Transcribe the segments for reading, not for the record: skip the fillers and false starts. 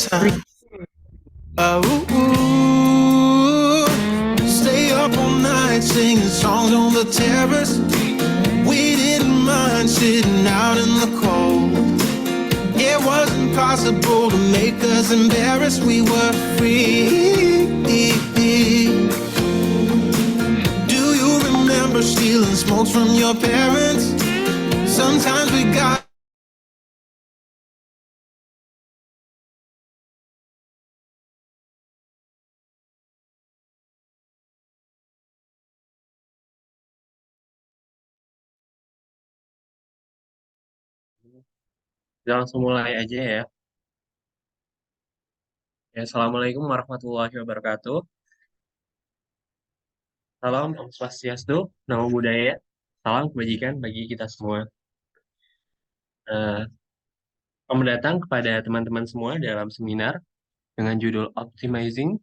time. Ooh, ooh. Stay up all night singing songs on the terrace. We didn't mind sitting out in the cold. It wasn't possible to make us embarrassed. We were free. Do you remember stealing smokes from your parents? Sometimes we got Kita langsung mulai aja ya. Ya, Assalamualaikum warahmatullahi wabarakatuh. Salam Om Swastiastu, Namo Buddhaya. Salam kebajikan bagi kita semua. Eh, Selamat datang kepada teman-teman semua dalam seminar dengan judul Optimizing.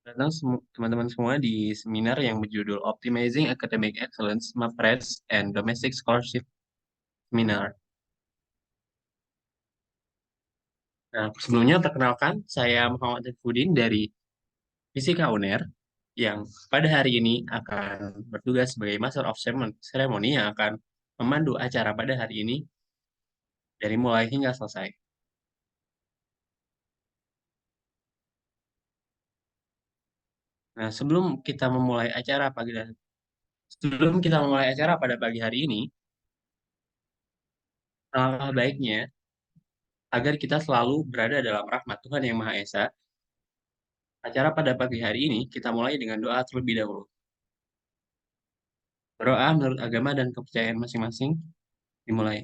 Datang teman-teman semua di seminar yang berjudul Optimizing Academic Excellence, MAPRES, and Domestic Scholarship Seminar. Nah, sebelumnya perkenalkan, saya Muhammad Ifudin dari Fisika UNER yang pada hari ini akan bertugas sebagai Master of Ceremony yang akan memandu acara pada hari ini dari mulai hingga selesai. Nah, sebelum kita memulai acara pada pagi hari ini, alangkah baiknya agar kita selalu berada dalam rahmat Tuhan Yang Maha Esa. Acara pada pagi hari ini kita mulai dengan doa terlebih dahulu. Berdoa menurut agama dan kepercayaan masing-masing dimulai.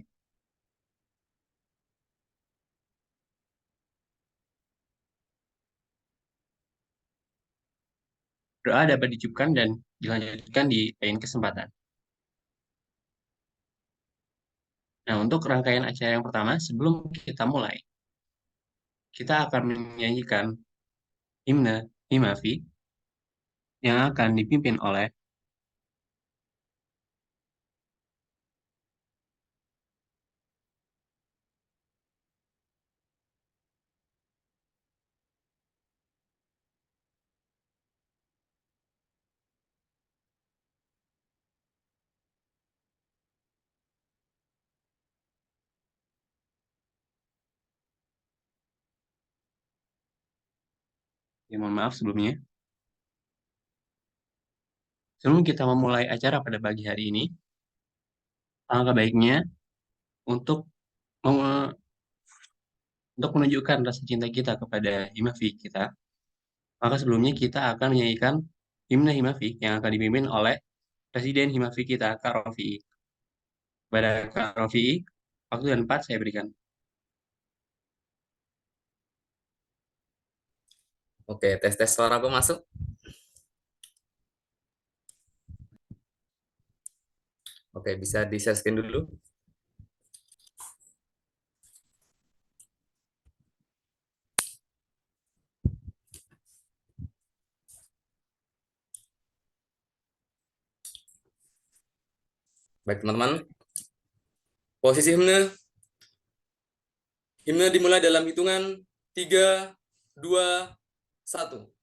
Doa dapat dicukupkan dan dilanjutkan di lain kesempatan. Nah, untuk rangkaian acara yang pertama, sebelum kita mulai, kita akan menyanyikan himne Himafi yang akan dipimpin oleh ya, mohon maaf sebelumnya. Sebelum kita memulai acara pada pagi hari ini, alangkah baiknya untuk untuk menunjukkan rasa cinta kita kepada Himafi kita, maka sebelumnya kita akan menyanyikan himne Himafi yang akan dipimpin oleh Presiden Himafi kita, Kak Rofi. Kepada Kak Rofi, waktu dan tempat saya berikan. Oke, tes suara aku masuk. Oke, bisa di-share screen dulu. Baik, teman-teman. Posisi himne. Himne dimulai dalam hitungan 3, 2, 1.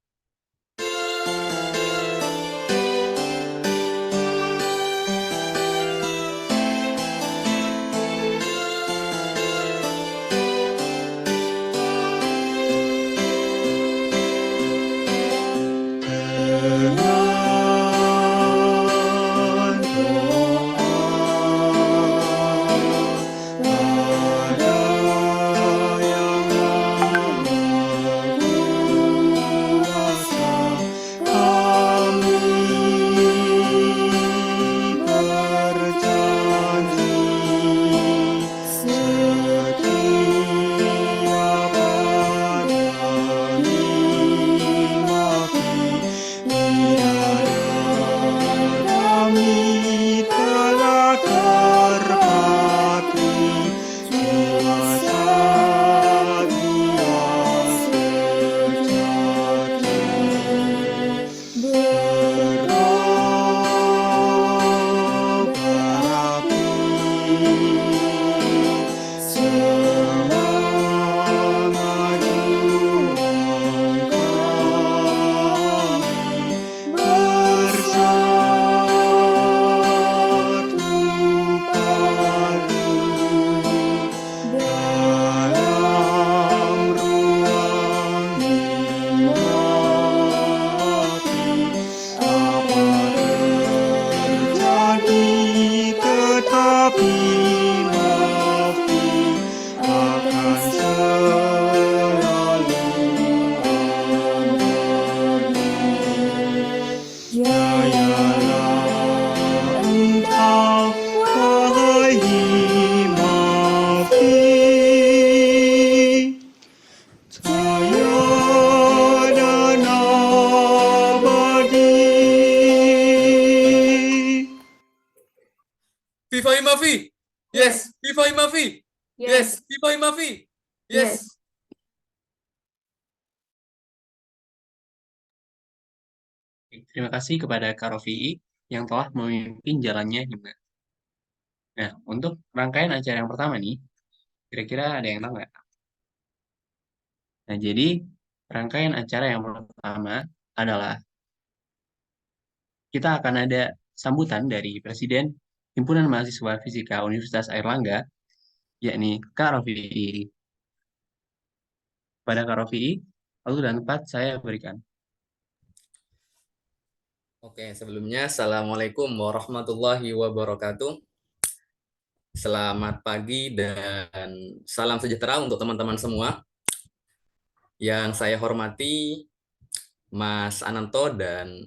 Terima kasih kepada Kak Rofi'i yang telah memimpin jalannya himna. Nah, untuk rangkaian acara yang pertama nih, kira-kira ada yang tahu nggak? Nah, jadi rangkaian acara yang pertama adalah kita akan ada sambutan dari Presiden Himpunan Mahasiswa Fisika Universitas Airlangga, yakni Kak Rofi'i. Pada Kak Rofi'i, waktu dan tempat saya berikan. Oke, sebelumnya Assalamualaikum warahmatullahi wabarakatuh. Selamat pagi dan salam sejahtera untuk teman-teman semua. Yang saya hormati Mas Ananto dan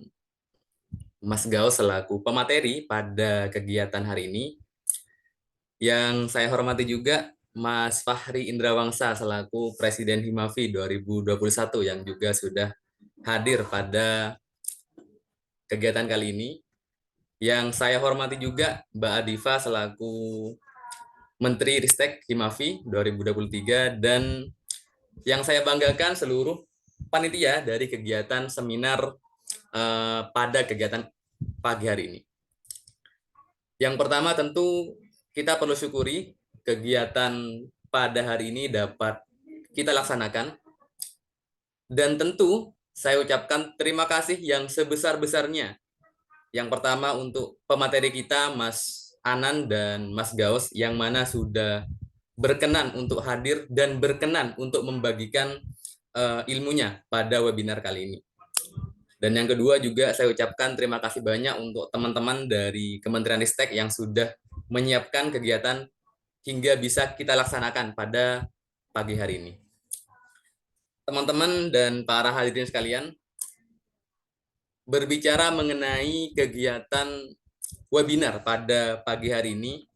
Mas Gao selaku pemateri pada kegiatan hari ini. Yang saya hormati juga Mas Fahri Indrawangsa selaku Presiden Himafi 2021 yang juga sudah hadir pada kegiatan kali ini. Yang saya hormati juga Mbak Adifa selaku Menteri Ristek Himafi 2023 dan yang saya banggakan seluruh panitia dari kegiatan seminar pada kegiatan pagi hari ini. Yang pertama tentu kita perlu syukuri kegiatan pada hari ini dapat kita laksanakan dan tentu saya ucapkan terima kasih yang sebesar-besarnya. Yang pertama untuk pemateri kita Mas Anan dan Mas Gaus yang mana sudah berkenan untuk hadir dan berkenan untuk membagikan ilmunya pada webinar kali ini. Dan yang kedua juga saya ucapkan terima kasih banyak untuk teman-teman dari Kementerian Ristek yang sudah menyiapkan kegiatan hingga bisa kita laksanakan pada pagi hari ini. Teman-teman dan para hadirin sekalian, berbicara mengenai kegiatan webinar pada pagi hari ini,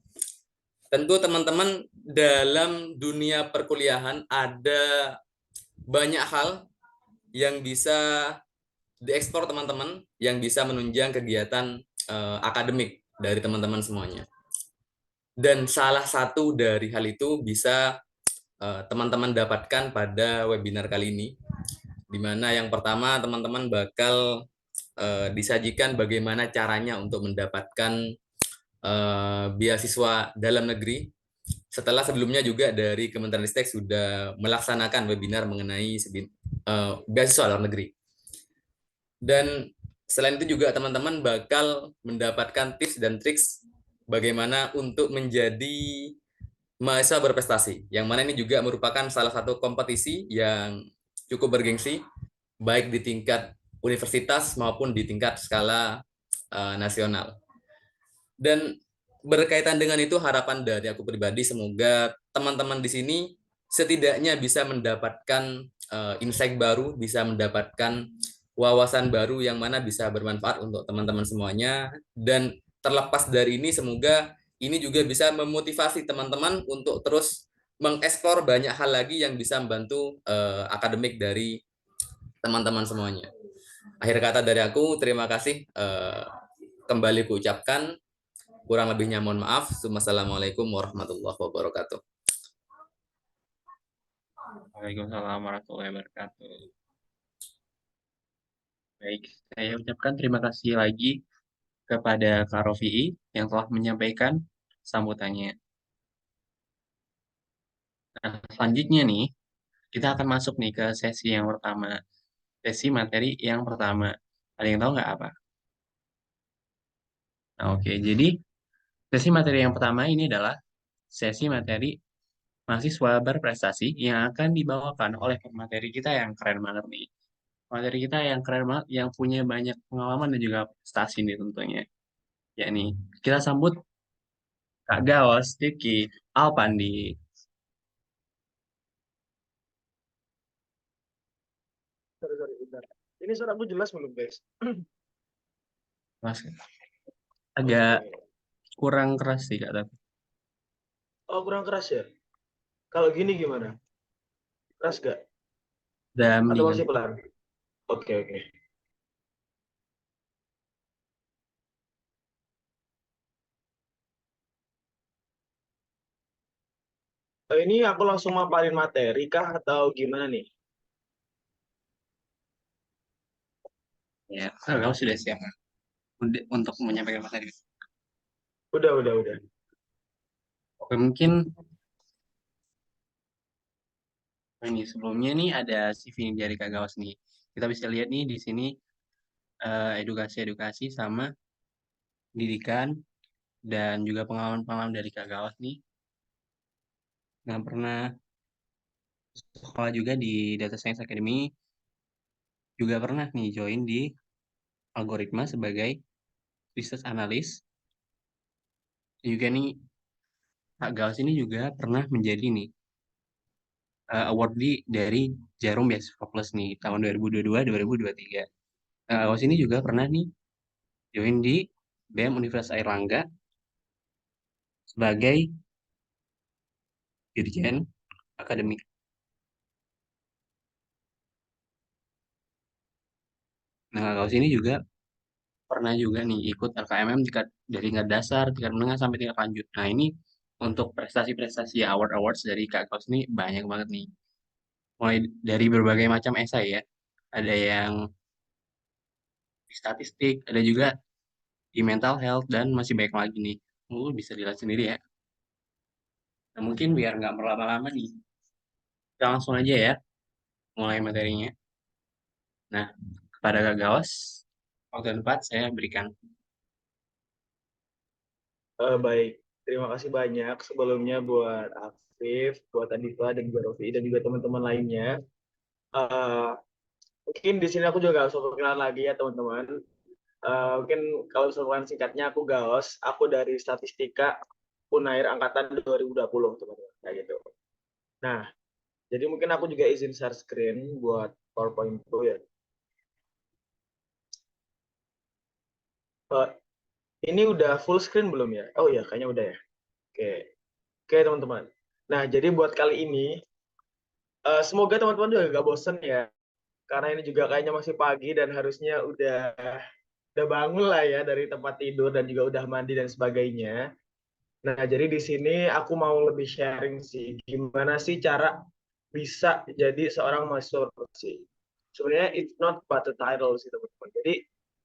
tentu teman-teman dalam dunia perkuliahan ada banyak hal yang bisa diekspor teman-teman, yang bisa menunjang kegiatan akademik dari teman-teman semuanya. Dan salah satu dari hal itu bisa teman-teman dapatkan pada webinar kali ini, di mana yang pertama teman-teman bakal disajikan bagaimana caranya untuk mendapatkan beasiswa dalam negeri. Setelah sebelumnya juga dari Kementerian Ristek sudah melaksanakan webinar mengenai beasiswa dalam negeri. Dan selain itu juga teman-teman bakal mendapatkan tips dan triks bagaimana untuk menjadi mahasiswa berprestasi, yang mana ini juga merupakan salah satu kompetisi yang cukup bergengsi, baik di tingkat universitas maupun di tingkat skala nasional. Dan berkaitan dengan itu harapan dari aku pribadi semoga teman-teman di sini setidaknya bisa mendapatkan insight baru, bisa mendapatkan wawasan baru yang mana bisa bermanfaat untuk teman-teman semuanya. Dan terlepas dari ini semoga ini juga bisa memotivasi teman-teman untuk terus mengeksplor banyak hal lagi yang bisa membantu akademik dari teman-teman semuanya. Akhir kata dari aku, terima kasih kembali kuucapkan. Kurang lebihnya mohon maaf. Wassalamualaikum warahmatullahi wabarakatuh. Waalaikumsalam warahmatullahi wabarakatuh. Baik, saya ucapkan terima kasih lagi kepada Kak Rofi'i yang telah menyampaikan sambutannya. Nah, selanjutnya nih, kita akan masuk nih ke sesi yang pertama. Sesi materi yang pertama. Ada yang tahu nggak apa? Nah, oke. Jadi, sesi materi yang pertama ini adalah sesi materi mahasiswa berprestasi yang akan dibawakan oleh pemateri kita yang keren banget nih. Materi kita yang keren banget, yang punya banyak pengalaman dan juga prestasi nih tentunya. Yakni, kita sambut Kak Gawas, Diki, Alpandi. Sorry, bentar. Ini suaraku jelas belum, guys? Mas, agak Oke. kurang keras sih, Kak. Tapi. Oh, kurang keras ya? Kalau gini gimana? Keras gak? Udah Atau mendingan. masih pelan? Oke, oke. Ini aku langsung maparin materi kah atau gimana nih? Ya, kalau sudah siap untuk menyampaikan materi. Udah. Oke, mungkin ini sebelumnya nih ada CV dari Kak Gawas nih. Kita bisa lihat nih di sini edukasi-edukasi sama pendidikan dan juga pengalaman-pengalaman dari Kak Gawas nih. Nah, pernah sekolah juga di Data Science Academy, juga pernah nih join di algoritma sebagai research analyst. Juga nih Kak Gawas ini juga pernah menjadi nih awardee dari Jarum Beasiswa Plus nih tahun 2022-2023. Kak Gawas ini juga pernah nih join di BEM Universitas Airlangga sebagai dirjen akademik. Nah, Kak Gawas ini juga pernah juga nih ikut LKMM dari tingkat dasar, tingkat menengah sampai tingkat lanjut. Nah, ini untuk prestasi-prestasi awards dari Kak Gawas ini banyak banget nih. Mulai dari berbagai macam esai ya. Ada yang di statistik, ada juga di mental health, dan masih banyak lagi nih. Bisa dilihat sendiri ya. Nah, mungkin biar nggak berlama-lama nih, kita langsung aja ya mulai materinya. Nah, kepada Kak Gawas, waktu dan tempat saya berikan. Baik, terima kasih banyak sebelumnya buat Afif, buat Adifa, dan juga Rofi, dan juga teman-teman lainnya. Eh, Mungkin di sini aku juga usah perkenalan lagi ya teman-teman. Mungkin kalau misalkan singkatnya aku Gaos, aku dari Statistika Unair Angkatan 2020 teman-teman. Kayak gitu. Nah, jadi mungkin aku juga izin share screen buat PowerPoint itu ya. Eh, ini udah full screen belum ya? Oh ya, kayaknya udah ya. Oke, oke teman-teman. Nah, jadi buat kali ini, semoga teman-teman juga gak bosen ya. Karena ini juga kayaknya masih pagi dan harusnya udah bangun lah ya dari tempat tidur dan juga udah mandi dan sebagainya. Nah, jadi di sini aku mau lebih sharing sih, gimana sih cara bisa jadi seorang mahasiswa bersih. Sebenarnya it's not but the title sih teman-teman. Jadi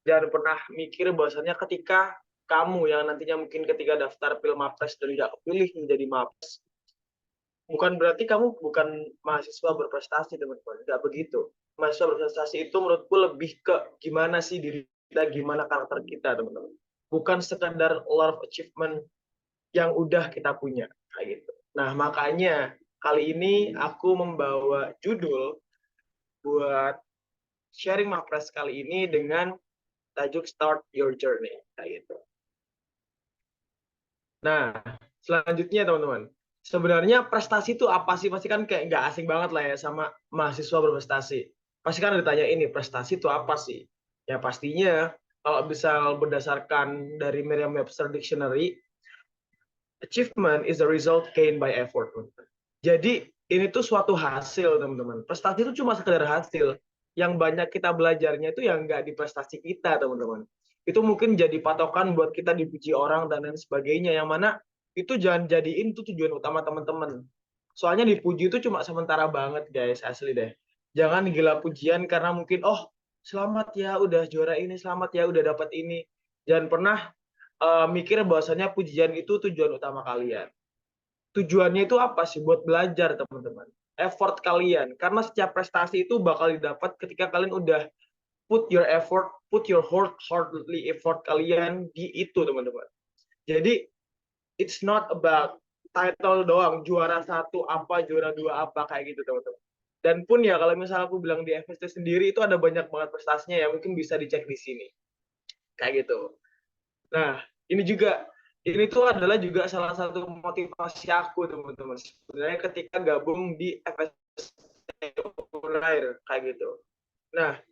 jangan pernah mikir bahwasannya ketika kamu yang nantinya mungkin ketika daftar Pilmapres dan tidak kepilih menjadi Mapres, bukan berarti kamu bukan mahasiswa berprestasi teman-teman. Tidak begitu. Mahasiswa berprestasi itu menurutku lebih ke gimana sih diri kita, gimana karakter kita teman-teman. Bukan sekadar a lot of achievement yang udah kita punya kayak gitu. Nah, makanya kali ini aku membawa judul buat sharing Mapres kali ini dengan tajuk Start Your Journey kayak gitu. Nah, selanjutnya teman-teman. Sebenarnya prestasi itu apa sih? Pasti kan kayak nggak asing banget lah ya sama mahasiswa berprestasi. Pasti kan ditanya ini, prestasi itu apa sih? Ya pastinya kalau bisa berdasarkan dari Merriam-Webster Dictionary, achievement is a result gained by effort. Jadi ini tuh suatu hasil teman-teman. Prestasi itu cuma sekedar hasil. Yang banyak kita belajarnya itu yang nggak di prestasi kita teman-teman. Itu mungkin jadi patokan buat kita dipuji orang dan lain sebagainya. Yang mana itu jangan jadiin itu tujuan utama teman-teman. Soalnya dipuji itu cuma sementara banget guys, asli deh. Jangan gila pujian karena mungkin selamat ya udah juara ini, selamat ya udah dapat ini. Jangan pernah mikir bahwasanya pujian itu tujuan utama kalian. Tujuannya itu apa sih? Buat belajar teman-teman. Effort kalian. Karena setiap prestasi itu bakal didapat ketika kalian udah put your effort, put your hardly effort kalian di itu teman-teman. Jadi it's not about title doang, juara satu apa, juara dua apa kayak gitu teman-teman. Dan pun ya kalau misalnya aku bilang di FST sendiri itu ada banyak banget prestasinya ya, mungkin bisa dicek di sini. Kayak gitu. Nah, ini tuh adalah juga salah satu motivasi aku teman-teman. Sebenarnya ketika gabung di FST Unair kayak gitu. Nah,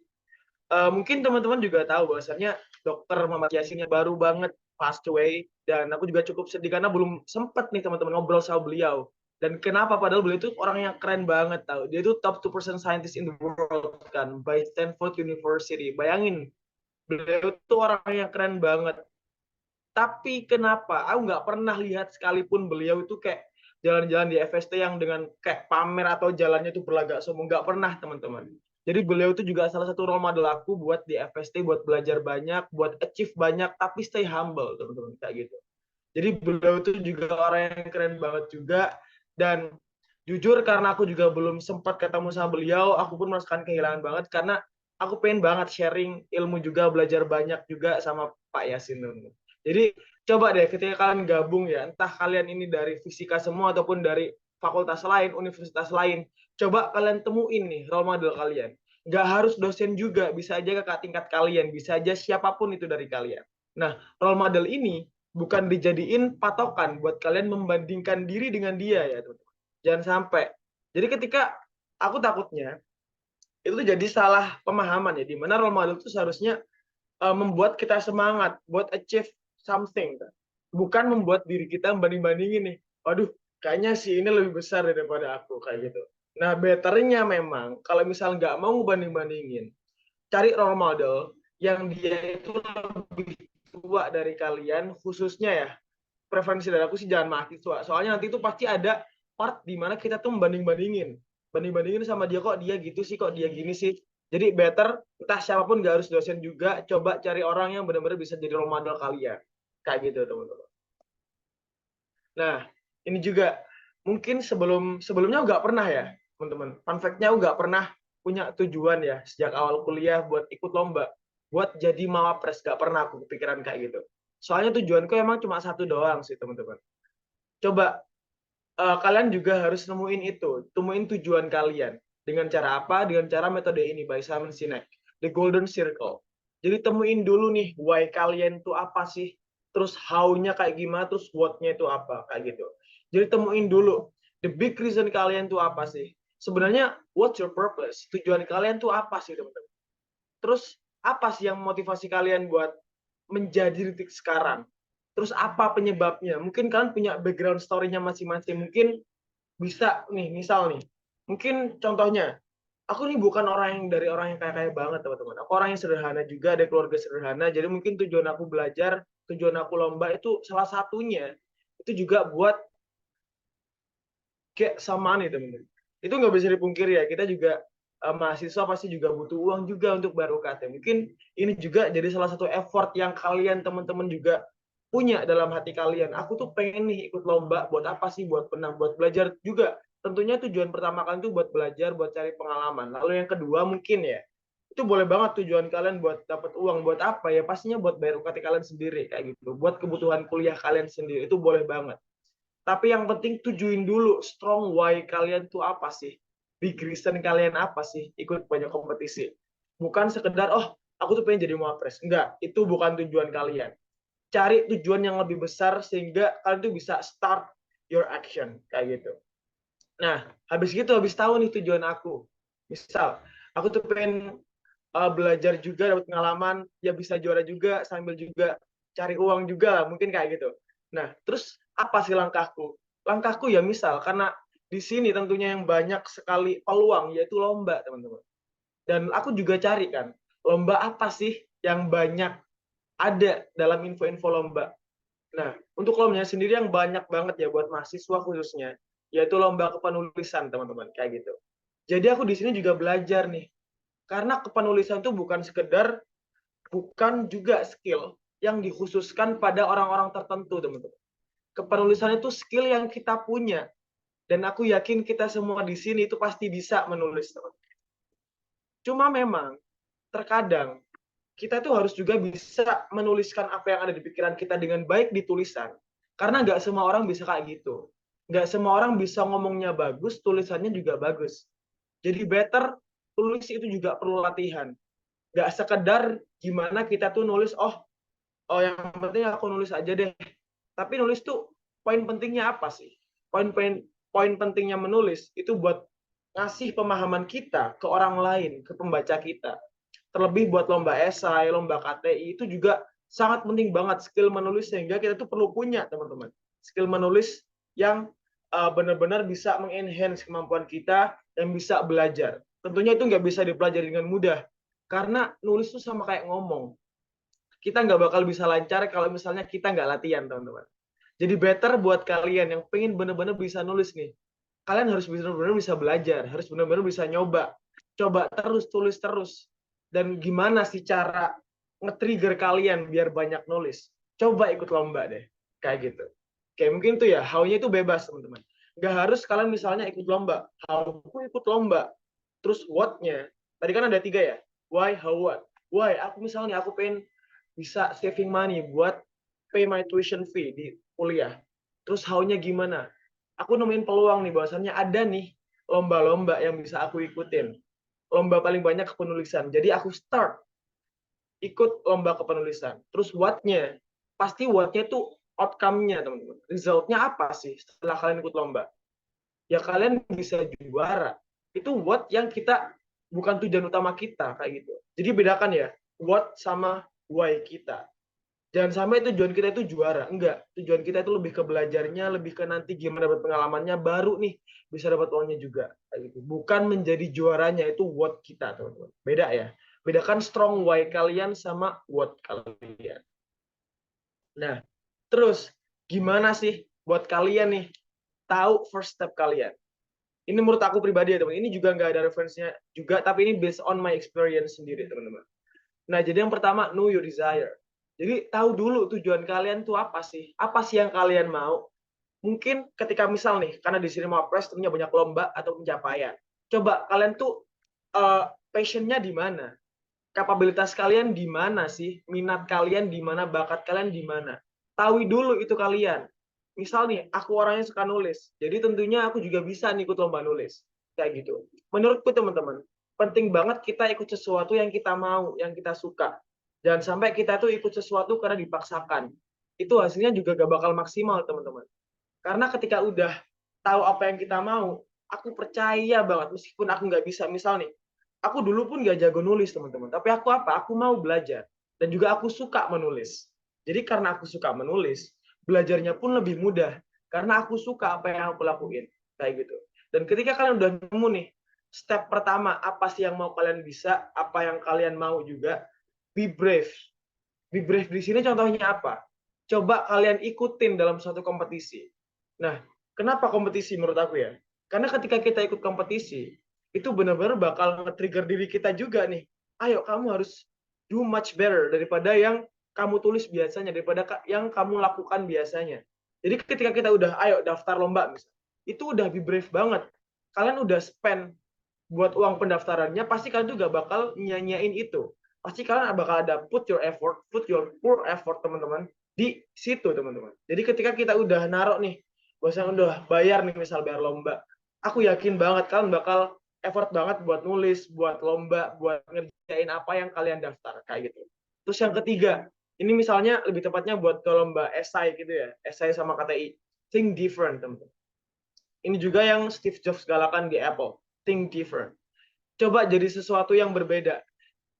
mungkin teman-teman juga tahu bahwasannya Dokter Muhammad Yasin baru banget passed away dan aku juga cukup sedih karena belum sempat nih teman-teman ngobrol sama beliau. Dan kenapa? Padahal beliau itu orang yang keren banget tahu. Dia itu top 2% scientist in the world kan by Stanford University. Bayangin, beliau itu orang yang keren banget. Tapi kenapa? Aku nggak pernah lihat sekalipun beliau itu kayak jalan-jalan di FST yang dengan kayak pamer atau jalannya itu berlagak sombong. Nggak pernah teman-teman. Jadi beliau itu juga salah satu role model aku buat di FST, buat belajar banyak, buat achieve banyak, tapi stay humble, teman-teman, kayak gitu. Jadi beliau itu juga orang yang keren banget juga. Dan jujur karena aku juga belum sempat ketemu sama beliau, aku pun merasakan kehilangan banget karena aku pengen banget sharing ilmu juga, belajar banyak juga sama Pak Yasin. Jadi coba deh ketika kalian gabung ya, entah kalian ini dari fisika semua ataupun dari fakultas lain, universitas lain, coba kalian temuin nih role model kalian. Nggak harus dosen juga, bisa aja kakak tingkat kalian, bisa aja siapapun itu dari kalian. Nah, role model ini bukan dijadiin patokan buat kalian membandingkan diri dengan dia ya, teman-teman. Jangan sampai. Jadi ketika aku takutnya itu jadi salah pemahaman ya, di mana role model itu seharusnya membuat kita semangat buat achieve something. Bukan membuat diri kita banding-bandingin nih. Waduh, kayaknya si ini lebih besar daripada aku kayak gitu. Nah, betternya memang kalau misal nggak mau banding-bandingin, cari role model yang dia itu lebih tua dari kalian, khususnya ya preferensi dari aku sih jangan mahasiswa. Soalnya nanti itu pasti ada part di mana kita tuh banding-bandingin sama dia, kok dia gitu sih, kok dia gini sih. Jadi better entah siapapun, gak harus dosen juga, coba cari orang yang benar-benar bisa jadi role model kalian. Kayak gitu, teman-teman. Nah, ini juga mungkin sebelumnya nggak pernah ya, teman-teman. Fun fact-nya nggak pernah punya tujuan ya sejak awal kuliah buat ikut lomba, buat jadi mawapres. Nggak pernah aku kepikiran kayak gitu. Soalnya tujuanku emang cuma satu doang sih, teman-teman. Coba kalian juga harus nemuin itu, temuin tujuan kalian. Dengan cara apa? Dengan cara metode ini by Simon Sinek, The Golden Circle. Jadi temuin dulu nih why kalian tuh apa sih, terus how-nya kayak gimana, terus what-nya itu apa, kayak gitu. Jadi temuin dulu the big reason kalian tuh apa sih. Sebenarnya what's your purpose? Tujuan kalian tuh apa sih, teman-teman? Terus apa sih yang motivasi kalian buat menjadi titik sekarang? Terus apa penyebabnya? Mungkin kalian punya background story-nya masing-masing. Mungkin bisa nih, misal nih. Mungkin contohnya, aku nih bukan dari orang yang kaya-kaya banget, teman-teman. Aku orang yang sederhana juga, ada keluarga sederhana. Jadi mungkin tujuan aku belajar, tujuan aku lomba itu salah satunya. Itu juga buat kayak sama nih, teman-teman. Itu nggak bisa dipungkiri ya. Kita juga mahasiswa pasti juga butuh uang juga untuk bayar UKT. Mungkin ini juga jadi salah satu effort yang kalian teman-teman juga punya dalam hati kalian. Aku tuh pengen nih ikut lomba, buat apa sih? Buat menang, buat belajar juga. Tentunya tujuan pertama kalian tuh buat belajar, buat cari pengalaman. Lalu yang kedua mungkin ya, itu boleh banget tujuan kalian buat dapat uang, buat apa ya? Pastinya buat bayar UKT kalian sendiri kayak gitu. Buat kebutuhan kuliah kalian sendiri, itu boleh banget. Tapi yang penting tujuin dulu strong why kalian tuh apa sih? Big reason kalian apa sih ikut banyak kompetisi? Bukan sekedar, oh aku tuh pengen jadi mawapres. Enggak, itu bukan tujuan kalian. Cari tujuan yang lebih besar sehingga kalian tuh bisa start your action. Kayak gitu. Nah, habis tahu nih tujuan aku. Misal, aku tuh pengen belajar juga, dapat pengalaman, ya bisa juara juga, sambil juga cari uang juga lah, mungkin kayak gitu. Nah, terus apa sih langkahku? Langkahku ya misal, karena di sini tentunya yang banyak sekali peluang, yaitu lomba, teman-teman. Dan aku juga cari kan, lomba apa sih yang banyak ada dalam info-info lomba. Nah, untuk lombanya sendiri yang banyak banget ya buat mahasiswa khususnya, yaitu lomba kepenulisan, teman-teman, kayak gitu. Jadi aku di sini juga belajar nih, karena kepenulisan itu bukan juga skill yang dikhususkan pada orang-orang tertentu, teman-teman. Kepenulisan itu skill yang kita punya. Dan aku yakin kita semua di sini itu pasti bisa menulis, teman-teman. Cuma memang, terkadang, kita tuh harus juga bisa menuliskan apa yang ada di pikiran kita dengan baik di tulisan. Karena nggak semua orang bisa kayak gitu. Nggak semua orang bisa ngomongnya bagus, tulisannya juga bagus. Jadi better, tulis itu juga perlu latihan. Nggak sekedar gimana kita tuh nulis, oh yang penting aku nulis aja deh. Tapi nulis tuh poin pentingnya apa sih? Poin pentingnya menulis itu buat ngasih pemahaman kita ke orang lain, ke pembaca kita. Terlebih buat lomba esai, lomba KTI itu juga sangat penting banget skill menulis, sehingga kita tuh perlu punya, teman-teman, skill menulis yang benar-benar bisa mengenhance kemampuan kita dan bisa belajar. Tentunya itu nggak bisa dipelajari dengan mudah, karena nulis itu sama kayak ngomong. Kita nggak bakal bisa lancar kalau misalnya kita nggak latihan, teman-teman. Jadi better buat kalian yang pengen benar-benar bisa nulis nih, kalian harus benar-benar bisa belajar, harus benar-benar bisa nyoba. coba terus, tulis terus. Dan gimana sih cara nge-trigger kalian biar banyak nulis? Coba ikut lomba deh, kayak gitu. Kayak mungkin tuh ya, how-nya itu bebas teman-teman. Nggak harus kalian misalnya ikut lomba. How, aku ikut lomba. Terus what-nya, tadi kan ada 3 ya. Why, how, what. Why, aku misalnya aku pengen bisa saving money buat pay my tuition fee di kuliah. Terus how-nya gimana? Aku nemuin peluang nih, bahwasannya ada nih lomba-lomba yang bisa aku ikutin. Lomba paling banyak kepenulisan. Jadi aku start ikut lomba kepenulisan. Terus what-nya, pasti what-nya tuh outcome-nya teman-teman. Result-nya apa sih setelah kalian ikut lomba? Ya kalian bisa juara. Itu what yang kita bukan tujuan utama kita kayak gitu. Jadi bedakan ya, what sama why kita. Jangan sampai tujuan kita itu juara. Enggak, tujuan kita itu lebih ke belajarnya, lebih ke nanti gimana dapat pengalamannya, baru nih bisa dapat uangnya juga. Kayak gitu. Bukan menjadi juaranya, itu what kita, teman-teman. Beda ya. Bedakan strong why kalian sama what kalian. Nah, terus gimana sih buat kalian nih tahu first step kalian? Ini menurut aku pribadi ya, teman. Ini juga nggak ada referensinya juga, tapi ini based on my experience sendiri, teman-teman. Nah, jadi yang pertama, know your desire. Jadi tahu dulu tujuan kalian tuh apa sih? Apa sih yang kalian mau? Mungkin ketika misal nih, karena di sini mau press tentunya banyak lomba atau pencapaian. Coba kalian tuh passionnya di mana? Kapabilitas kalian di mana sih? Minat kalian di mana? Bakat kalian di mana? Tahu dulu itu kalian. Misal nih, aku orangnya suka nulis. Jadi tentunya aku juga bisa nih ikut lomba nulis. Kayak gitu. Menurutku teman-teman, penting banget kita ikut sesuatu yang kita mau, yang kita suka. Jangan sampai kita tuh ikut sesuatu karena dipaksakan. Itu hasilnya juga gak bakal maksimal, teman-teman. Karena ketika udah tahu apa yang kita mau, aku percaya banget, meskipun aku nggak bisa, misal nih, aku dulu pun nggak jago nulis, teman-teman. Tapi aku apa? Aku mau belajar. Dan juga aku suka menulis. Jadi karena aku suka menulis, belajarnya pun lebih mudah. Karena aku suka apa yang aku lakuin. Kayak gitu. Dan ketika kalian udah nemu nih, step pertama, apa sih yang mau kalian bisa, apa yang kalian mau juga, be brave. Be brave di sini contohnya apa? Coba kalian ikutin dalam suatu kompetisi. Nah, kenapa kompetisi menurut aku ya? Karena ketika kita ikut kompetisi, itu benar-benar bakal nge-trigger diri kita juga nih. Ayo, kamu harus do much better daripada yang kamu tulis biasanya, daripada yang kamu lakukan biasanya. Jadi ketika kita udah, ayo daftar lomba misalnya, itu udah be brave banget. Kalian udah spend buat uang pendaftarannya, pasti kalian juga bakal nyanyain itu. Pasti kalian bakal ada put your poor effort, teman-teman, di situ, teman-teman. Jadi ketika kita udah naruh nih, bahwasanya udah bayar nih, misal bayar lomba, aku yakin banget kalian bakal effort banget buat nulis, buat lomba, buat ngerjain apa yang kalian daftar, kayak gitu. Terus yang ketiga, ini misalnya lebih tepatnya buat ke lomba esai gitu ya, esai sama KTI. Think different, teman-teman. Ini juga yang Steve Jobs galakan di Apple. Think different. Coba jadi sesuatu yang berbeda.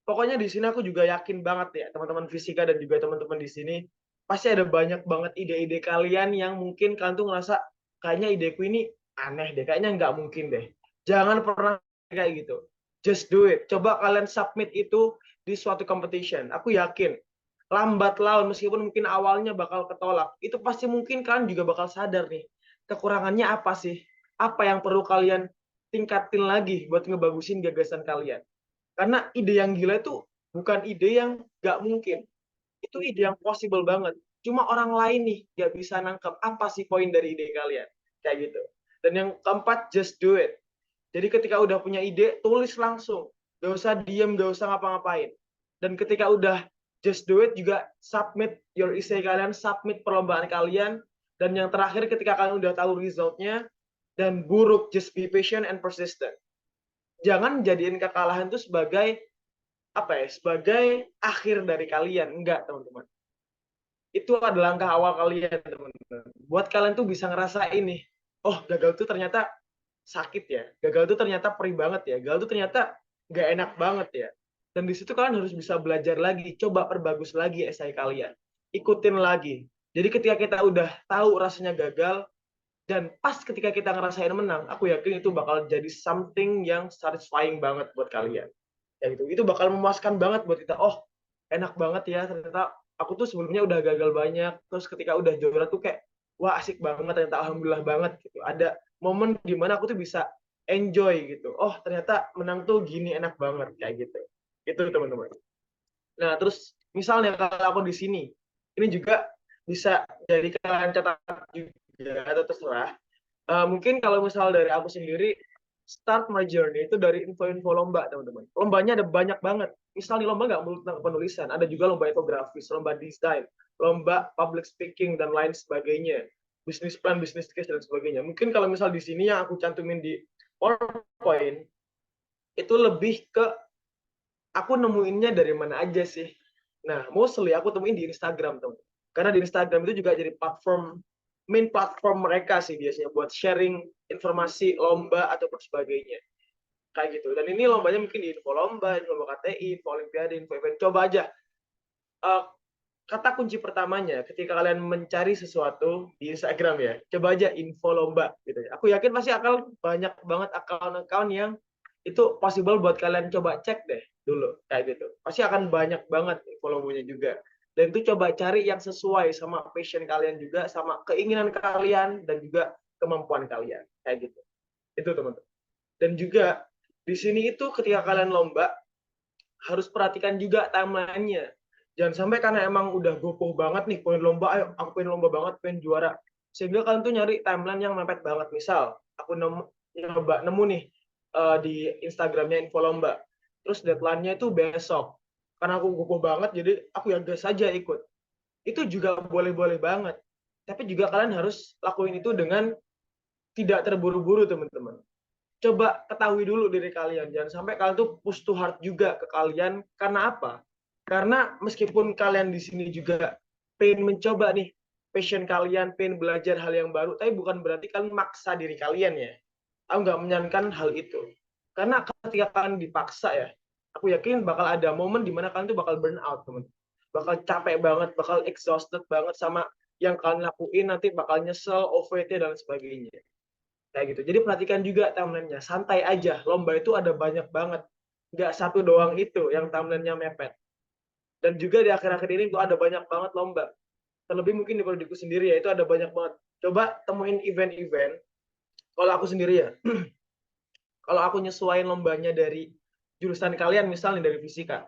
Pokoknya di sini aku juga yakin banget ya, teman-teman fisika dan juga teman-teman di sini, pasti ada banyak banget ide-ide kalian yang mungkin kalian tuh ngerasa, kayaknya ideku ini aneh deh, kayaknya nggak mungkin deh. Jangan pernah kayak gitu. Just do it. Coba kalian submit itu di suatu competition. Aku yakin, lambat laun, meskipun mungkin awalnya bakal ketolak, itu pasti mungkin kalian juga bakal sadar nih, kekurangannya apa sih? Apa yang perlu kalian tingkatin lagi buat ngebagusin gagasan kalian? Karena ide yang gila itu bukan ide yang nggak mungkin. Itu ide yang possible banget. Cuma orang lain nih nggak bisa nangkep apa sih poin dari ide kalian. Kayak gitu. Dan yang keempat, just do it. Jadi ketika udah punya ide, tulis langsung. Gak usah diem, gak usah ngapa-ngapain. Dan ketika udah just do it, juga submit your essay kalian, submit perlombaan kalian. Dan yang terakhir, ketika kalian udah tahu resultnya, dan buruk, just be patient and persistent. Jangan jadiin kekalahan itu sebagai apa ya? Sebagai akhir dari kalian. Enggak, teman-teman. Itu adalah langkah awal kalian, teman-teman. Buat kalian tuh bisa ngerasain nih, oh gagal tuh ternyata sakit ya. Gagal tuh ternyata perih banget ya. Gagal tuh ternyata nggak enak banget ya. Dan di situ kalian harus bisa belajar lagi, coba perbagus lagi esai kalian. Ikutin lagi. Jadi ketika kita udah tahu rasanya gagal, dan pas ketika kita ngerasain menang, aku yakin itu bakal jadi something yang satisfying banget buat kalian. Ya gitu. Itu bakal memuaskan banget buat kita. Oh, enak banget ya ternyata aku tuh sebelumnya udah gagal banyak. Terus ketika udah juara tuh kayak wah asik banget ternyata, alhamdulillah banget gitu. Ada momen di mana aku tuh bisa enjoy gitu. Oh, ternyata menang tuh gini enak banget kayak gitu. Itu teman-teman. Nah, terus misalnya kalau aku di sini, ini juga bisa jadi kalian catat juga atau terserah. Mungkin kalau misal dari aku sendiri, start my journey itu dari info-info lomba, teman-teman. Lombanya ada banyak banget. Misal di lomba nggak melulu tentang penulisan, ada juga lomba etnografis, lomba desain, lomba public speaking, dan lain sebagainya. Bisnis plan, bisnis case, dan sebagainya. Mungkin kalau misal di sini yang aku cantumin di PowerPoint, itu lebih ke aku nemuinnya dari mana aja sih. Nah, mostly aku temuin di Instagram, teman. Karena di Instagram itu juga jadi main platform mereka sih biasanya buat sharing informasi lomba ataupun sebagainya. Kayak gitu. Dan ini lombanya mungkin di info lomba, info KTI, info olimpiade, info event. Coba aja. Uh, Kata kunci pertamanya ketika kalian mencari sesuatu di Instagram ya, coba aja info lomba gitu ya. Aku yakin pasti akan banyak banget akun-akun yang itu possible buat kalian coba cek deh dulu kayak gitu. Pasti akan banyak banget info lombanya juga. Dan itu coba cari yang sesuai sama passion kalian juga, sama keinginan kalian dan juga kemampuan kalian kayak gitu. Itu teman-teman. Dan juga di sini itu ketika kalian lomba harus perhatikan juga timeline-nya. Jangan sampai karena emang udah gopoh banget nih, pengen lomba, ayo aku pengen lomba banget, pengen juara. Sehingga kalian tuh nyari timeline yang mepet banget. Misal, aku nemu nih di Instagramnya info lomba. Terus deadline-nya itu besok. Karena aku gopoh banget, jadi aku ya gas saja ikut. Itu juga boleh-boleh banget. Tapi juga kalian harus lakuin itu dengan tidak terburu-buru, teman-teman. Coba ketahui dulu diri kalian, jangan sampai kalian tuh push to hard juga ke kalian. Karena apa? Karena meskipun kalian di sini juga pengen mencoba nih passion kalian, pengen belajar hal yang baru, tapi bukan berarti kalian maksa diri kalian ya. Aku nggak menyarankan hal itu. Karena ketika kalian dipaksa ya, aku yakin bakal ada momen di mana kalian tuh bakal burn out, teman. Bakal capek banget, bakal exhausted banget sama yang kalian lakuin, nanti bakal nyesel, OVT, dan sebagainya. Kayak gitu. Jadi perhatikan juga timelinenya. Santai aja. Lomba itu ada banyak banget. Nggak satu doang itu yang timelinenya mepet. Dan juga di akhir-akhir ini tuh ada banyak banget lomba. Terlebih mungkin di prodiku sendiri ya, itu ada banyak banget. Coba temuin event-event. Kalau aku sendiri ya, kalau aku nyesuaiin lombanya dari jurusan kalian, misalnya dari fisika,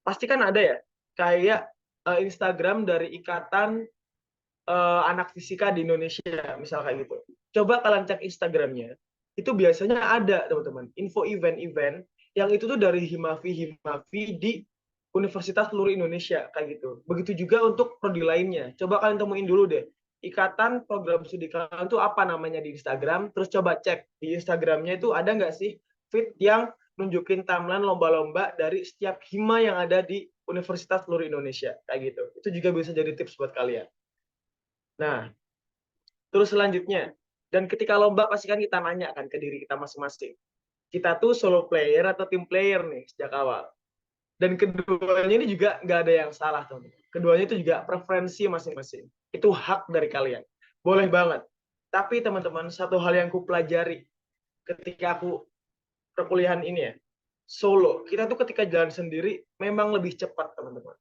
pasti kan ada ya, kayak Instagram dari ikatan anak fisika di Indonesia, misal kayak gitu. Coba kalian cek Instagramnya, itu biasanya ada teman-teman, info event-event yang itu tuh dari Himavi di Universitas seluruh Indonesia kayak gitu. Begitu juga untuk prodi lainnya. Coba kalian temuin dulu deh. Ikatan program studi kalian tuh apa namanya di Instagram, terus coba cek di Instagramnya itu ada nggak sih feed yang nunjukin timeline lomba-lomba dari setiap hima yang ada di Universitas seluruh Indonesia kayak gitu. Itu juga bisa jadi tips buat kalian. Nah, terus selanjutnya, dan ketika lomba pasti kan kita nanya kan ke diri kita masing-masing. Kita tuh solo player atau team player nih sejak awal. Dan keduanya ini juga nggak ada yang salah, teman-teman. Keduanya itu juga preferensi masing-masing. Itu hak dari kalian. Boleh banget. Tapi teman-teman, satu hal yang aku pelajari ketika aku perkuliahan ini ya, solo, kita tuh ketika jalan sendiri memang lebih cepat, teman-teman.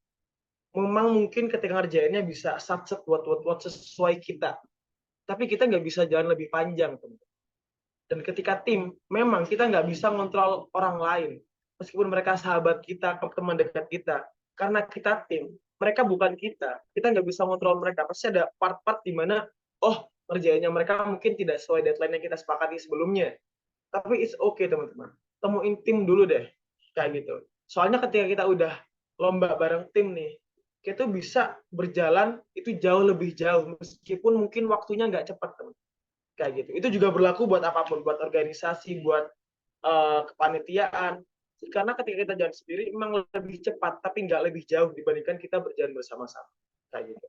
Memang mungkin ketika ngerjainnya bisa sat-set buat sesuai kita. Tapi kita nggak bisa jalan lebih panjang, teman-teman. Dan ketika tim, memang kita nggak bisa ngontrol orang lain. Meskipun mereka sahabat kita, teman dekat kita. Karena kita tim, mereka bukan kita. Kita nggak bisa ngontrol mereka. Pasti ada part-part di mana, oh, kerjaannya mereka mungkin tidak sesuai deadline yang kita sepakati sebelumnya. Tapi it's okay, teman-teman. Temuin tim dulu deh. Kayak gitu. Soalnya ketika kita udah lomba bareng tim nih, kita bisa berjalan itu jauh lebih jauh. Meskipun mungkin waktunya nggak cepat, teman. Kayak gitu. Itu juga berlaku buat apapun, buat organisasi, buat kepanitiaan. Karena ketika kita jalan sendiri memang lebih cepat, tapi nggak lebih jauh dibandingkan kita berjalan bersama-sama. Kayak gitu.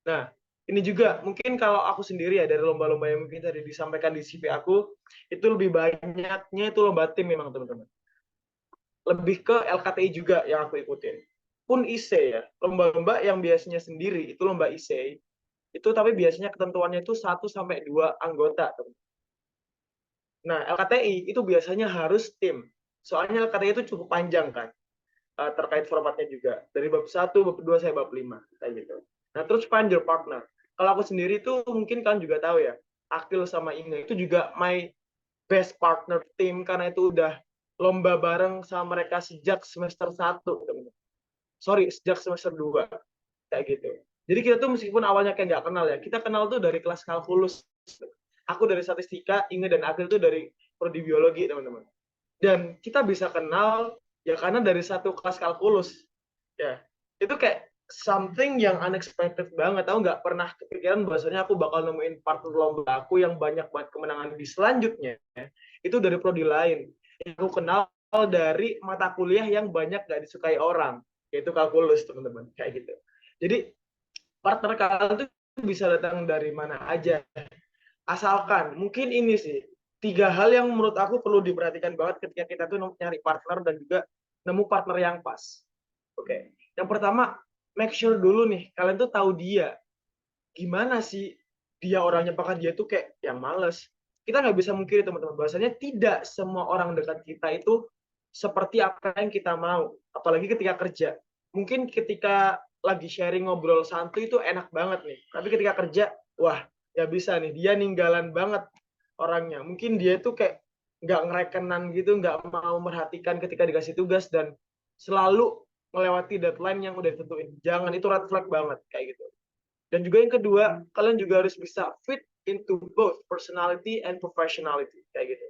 Nah, ini juga mungkin kalau aku sendiri ya dari lomba-lomba yang mungkin tadi disampaikan di CV aku, itu lebih banyaknya itu lomba tim memang teman-teman. Lebih ke LKTI juga yang aku ikutin. Pun IC ya, lomba-lomba yang biasanya sendiri itu lomba IC, itu tapi biasanya ketentuannya itu 1 sampai 2 anggota. Nah, LKTI itu biasanya harus tim. Soalnya LKTI itu cukup panjang kan. Terkait formatnya juga. Dari bab 1, bab 2, saya bab 5. Kayak gitu. Nah, terus find your partner. Kalau aku sendiri tuh mungkin kalian juga tahu ya, Akil sama Inge itu juga my best partner team karena itu udah lomba bareng sama mereka sejak semester 1, teman-teman. Sorry, sejak semester 2 kayak gitu. Jadi kita tuh meskipun awalnya kayak nggak kenal ya, kita kenal tuh dari kelas kalkulus. Aku dari statistika, Inge dan Akil tuh dari prodi biologi, teman-teman. Dan kita bisa kenal ya karena dari satu kelas kalkulus. Ya, itu kayak something yang unexpected banget. Tahu nggak pernah kepikiran bahwasanya aku bakal nemuin partner lomba aku yang banyak banget kemenangan di selanjutnya. Itu dari prodi lain. Yang aku kenal dari mata kuliah yang banyak nggak disukai orang, yaitu kalkulus, teman-teman. Kayak gitu. Jadi partner kalian tuh bisa datang dari mana aja. Asalkan, mungkin ini sih, 3 hal yang menurut aku perlu diperhatikan banget ketika kita tuh nyari partner dan juga nemu partner yang pas. Oke. Yang pertama, make sure dulu nih, kalian tuh tahu dia. Gimana sih dia orangnya, apakah dia tuh kayak yang males. Kita nggak bisa mungkiri, teman-teman, bahwasanya tidak semua orang dekat kita itu seperti apa yang kita mau. Apalagi ketika kerja. Mungkin ketika lagi sharing ngobrol santuy itu enak banget nih. Tapi ketika kerja, wah, ya bisa nih, dia ninggalan banget orangnya. Mungkin dia tuh kayak nggak ngerekenan gitu, nggak mau merhatikan ketika dikasih tugas, dan selalu melewati deadline yang udah ditentuin. Jangan, itu red flag banget kayak gitu. Dan juga yang kedua, kalian juga harus bisa fit into both personality and professionality kayak gitu.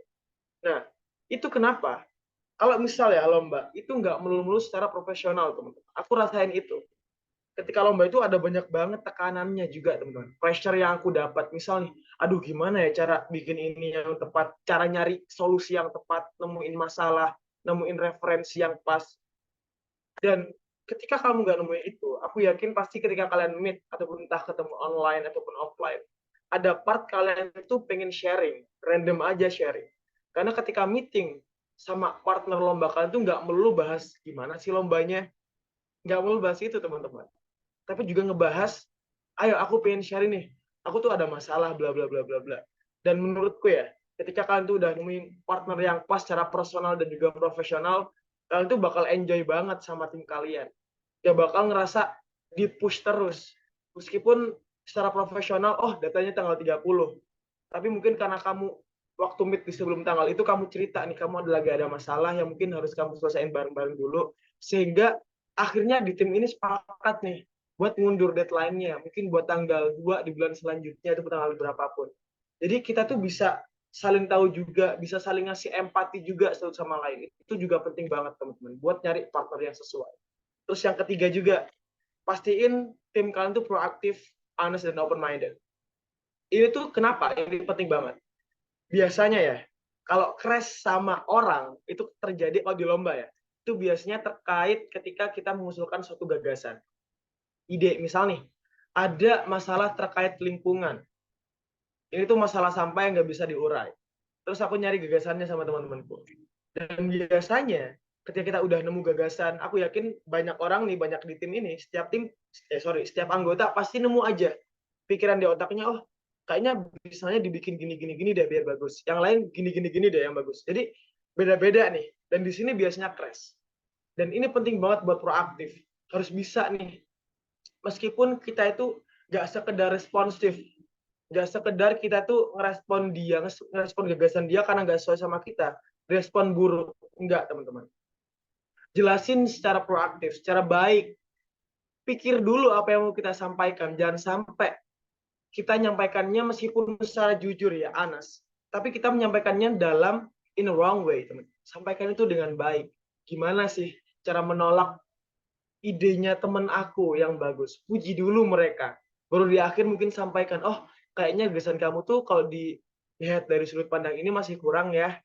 Nah, itu kenapa? Kalau misalnya lomba itu nggak melulu-melulu secara profesional, teman-teman. Aku rasain itu. Ketika lomba itu ada banyak banget tekanannya juga, teman-teman. Pressure yang aku dapat, misal nih, aduh gimana ya cara bikin ini yang tepat, cara nyari solusi yang tepat, nemuin masalah, nemuin referensi yang pas. Dan ketika kamu nggak nemuin itu, aku yakin pasti ketika kalian meet, ataupun entah ketemu online ataupun offline, ada part kalian itu pengen sharing, random aja sharing. Karena ketika meeting sama partner lomba kalian tuh nggak melulu bahas gimana sih lombanya, nggak melulu bahas itu, teman-teman. Tapi juga ngebahas, ayo aku pengen sharing nih, aku tuh ada masalah, bla bla bla bla bla. Dan menurutku ya, ketika kalian tuh udah nemuin partner yang pas secara personal dan juga profesional, kalian tuh bakal enjoy banget sama tim kalian. Ya bakal ngerasa di-push terus. Meskipun secara profesional, oh datanya tanggal 30. Tapi mungkin karena kamu waktu meet di sebelum tanggal itu kamu cerita nih, kamu lagi ada masalah yang mungkin harus kamu selesaiin bareng-bareng dulu. Sehingga akhirnya di tim ini sepakat nih buat mundur deadline-nya. Mungkin buat tanggal 2 di bulan selanjutnya, itu tanggal berapapun. Jadi kita tuh bisa saling tahu juga, bisa saling ngasih empati juga satu sama lain. Itu juga penting banget, teman-teman, buat nyari partner yang sesuai. Terus yang ketiga juga, pastiin tim kalian tuh proaktif, honest, dan open-minded. Ini tuh kenapa? Ini penting banget. Biasanya ya, kalau crash sama orang, itu terjadi kalau di lomba ya, itu biasanya terkait ketika kita mengusulkan suatu gagasan. Ide, misal nih, ada masalah terkait lingkungan. Ini tuh masalah sampah yang nggak bisa diurai. Terus aku nyari gagasannya sama teman-temanku. Dan biasanya ketika kita udah nemu gagasan, aku yakin banyak orang nih, banyak di tim ini, setiap anggota pasti nemu aja pikiran di otaknya, oh kayaknya misalnya dibikin gini deh biar bagus. Yang lain gini deh yang bagus. Jadi beda-beda nih. Dan di sini biasanya crash. Dan ini penting banget buat proaktif. Harus bisa nih, meskipun kita itu nggak sekedar responsif, nggak sekedar kita tuh ngerespon dia, ngerespon gagasan dia karena nggak sesuai sama kita, respon buruk, enggak, teman-teman. Jelasin secara proaktif, secara baik, pikir dulu apa yang mau kita sampaikan, jangan sampai kita nyampaikannya meskipun secara jujur ya, honest, tapi kita menyampaikannya dalam in a wrong way, teman. Sampaikan itu dengan baik. Gimana sih cara menolak idenya teman aku yang bagus? Puji dulu mereka, baru di akhir mungkin sampaikan, oh kayaknya gagasan kamu tuh kalau dilihat dari sudut pandang ini masih kurang ya.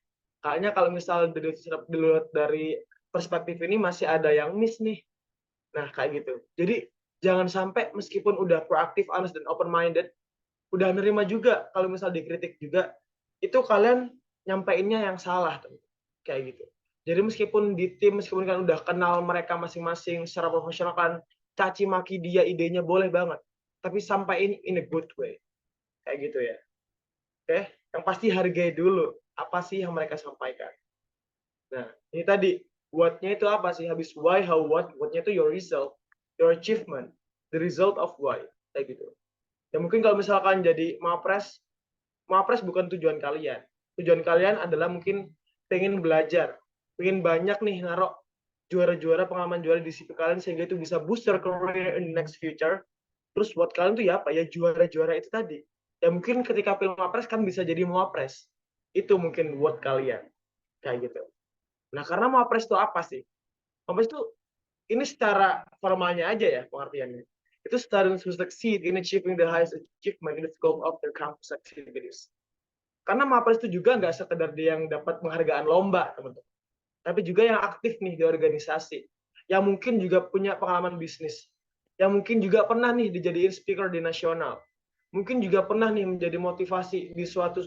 Kayaknya kalau misal dilihat dari perspektif ini masih ada yang miss nih. Nah, kayak gitu. Jadi jangan sampai meskipun udah proaktif, honest, dan open-minded, udah nerima juga kalau misal dikritik juga, itu kalian nyampeinnya yang salah. Kayak gitu. Jadi meskipun di tim, meskipun kan udah kenal mereka masing-masing secara profesional, kan caci maki dia idenya boleh banget. Tapi sampaikan in a good way. Kayak gitu ya. Oke, yang pasti hargai dulu apa sih yang mereka sampaikan. Nah, ini tadi what-nya itu apa sih? Habis why, how, what-nya itu your result, your achievement, the result of why, kayak gitu. Ya mungkin kalau misalkan jadi mapres bukan tujuan kalian. tujuan kalian adalah mungkin pengen belajar, pengen banyak nih naruh juara-juara, pengalaman juara di CV kalian sehingga itu bisa boost your career in the next future. Terus buat kalian tuh ya apa ya, juara-juara itu tadi. Ya mungkin ketika pilih Mapres kan bisa jadi Mapres. Itu mungkin buat kalian kayak gitu. Nah, karena Mapres itu apa sih? Mapres itu ini secara formalnya aja ya pengertiannya. Itu students who succeed in achieving the highest achievement in the scope of their campus activities. Karena Mapres itu juga nggak sekedar dia yang dapat penghargaan lomba, teman-teman. Tapi juga yang aktif nih di organisasi. Yang mungkin juga punya pengalaman bisnis. Yang mungkin juga pernah nih dijadiin speaker di nasional. Mungkin juga pernah nih menjadi motivasi di suatu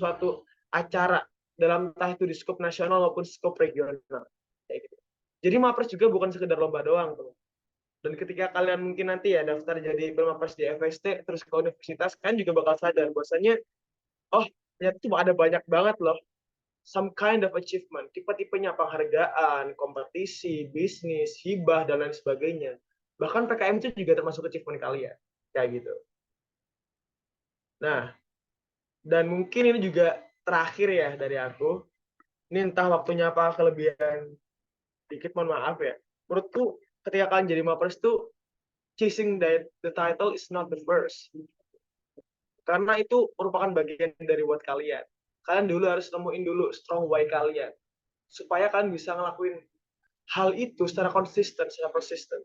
acara dalam entah itu di skop nasional maupun skop regional. Kayak gitu. Jadi Mapres juga bukan sekedar lomba doang, teman. Dan ketika kalian mungkin nanti ya daftar jadi Mapres di FST terus ke universitas, kan juga bakal sadar bahwasanya oh ternyata tuh ada banyak banget loh some kind of achievement, tipe-tipenya penghargaan, kompetisi, bisnis, hibah dan lain sebagainya. Bahkan PKM itu juga termasuk achievement kalian, kayak gitu. Nah, dan mungkin ini juga terakhir ya dari aku. Ini entah waktunya apa kelebihan dikit, mohon maaf ya. Menurutku ketika kalian jadi Mapres tuh chasing the title is not the first. Karena itu merupakan bagian dari buat kalian. Kalian dulu harus temuin dulu strong why kalian. Supaya kalian bisa ngelakuin hal itu secara konsisten, secara persisten.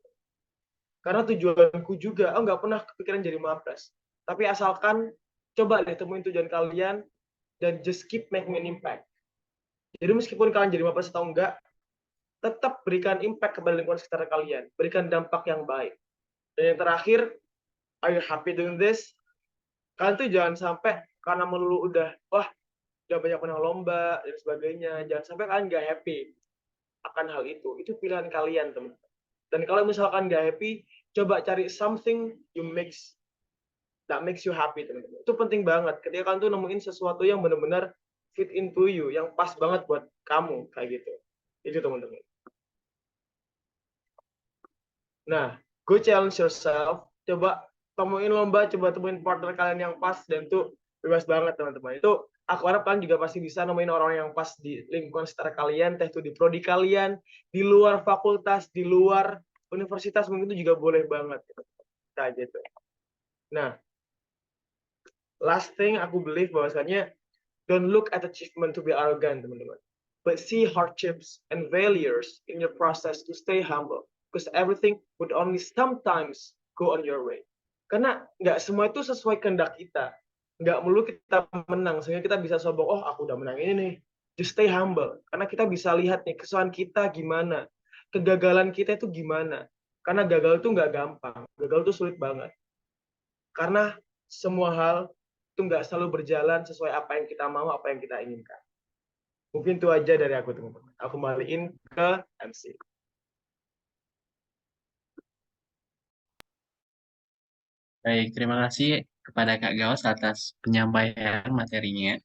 Karena tujuanku juga, nggak pernah kepikiran jadi Mapres. Tapi asalkan coba deh temuin tujuan kalian dan just keep making an impact. Jadi meskipun kalian jadi Mapres atau enggak, tetap berikan impact kepada lingkungan sekitar kalian. Berikan dampak yang baik. Dan yang terakhir, are you happy doing this? Kalian tuh jangan sampai karena melulu udah banyak menang lomba dan sebagainya, jangan sampai kalian nggak happy akan hal itu. Itu pilihan kalian, teman. Dan kalau misalkan nggak happy, coba cari something that makes you happy, teman-teman. Itu penting banget. Ketika kalian tuh nemuin sesuatu yang benar-benar fit into you, yang pas banget buat kamu, kayak gitu. Itu, teman-teman. Nah, go challenge yourself. Coba temuin lomba, coba temuin partner kalian yang pas, dan itu bebas banget, teman-teman. Itu aku harap kalian juga pasti bisa nemuin orang yang pas di lingkungan sekitar kalian, entah itu di prodi kalian, di luar fakultas, di luar universitas, mungkin itu juga boleh banget. Kayak gitu. Nah, last thing aku believe bahwasanya don't look at achievement to be arrogant, teman-teman. But see hardships and failures in your process to stay humble. Because everything would only sometimes go on your way. Karena nggak semua itu sesuai kehendak kita. Nggak melulu kita menang, sehingga kita bisa sombong, oh aku udah menang ini nih. Just stay humble. Karena kita bisa lihat nih, kesalahan kita gimana. Kegagalan kita itu gimana. Karena gagal itu nggak gampang. Gagal itu sulit banget. Karena semua hal itu nggak selalu berjalan sesuai apa yang kita mau, apa yang kita inginkan. Mungkin itu aja dari aku, teman-teman. Aku kembaliin ke MC. Baik, terima kasih kepada Kak Gaos atas penyampaian materinya.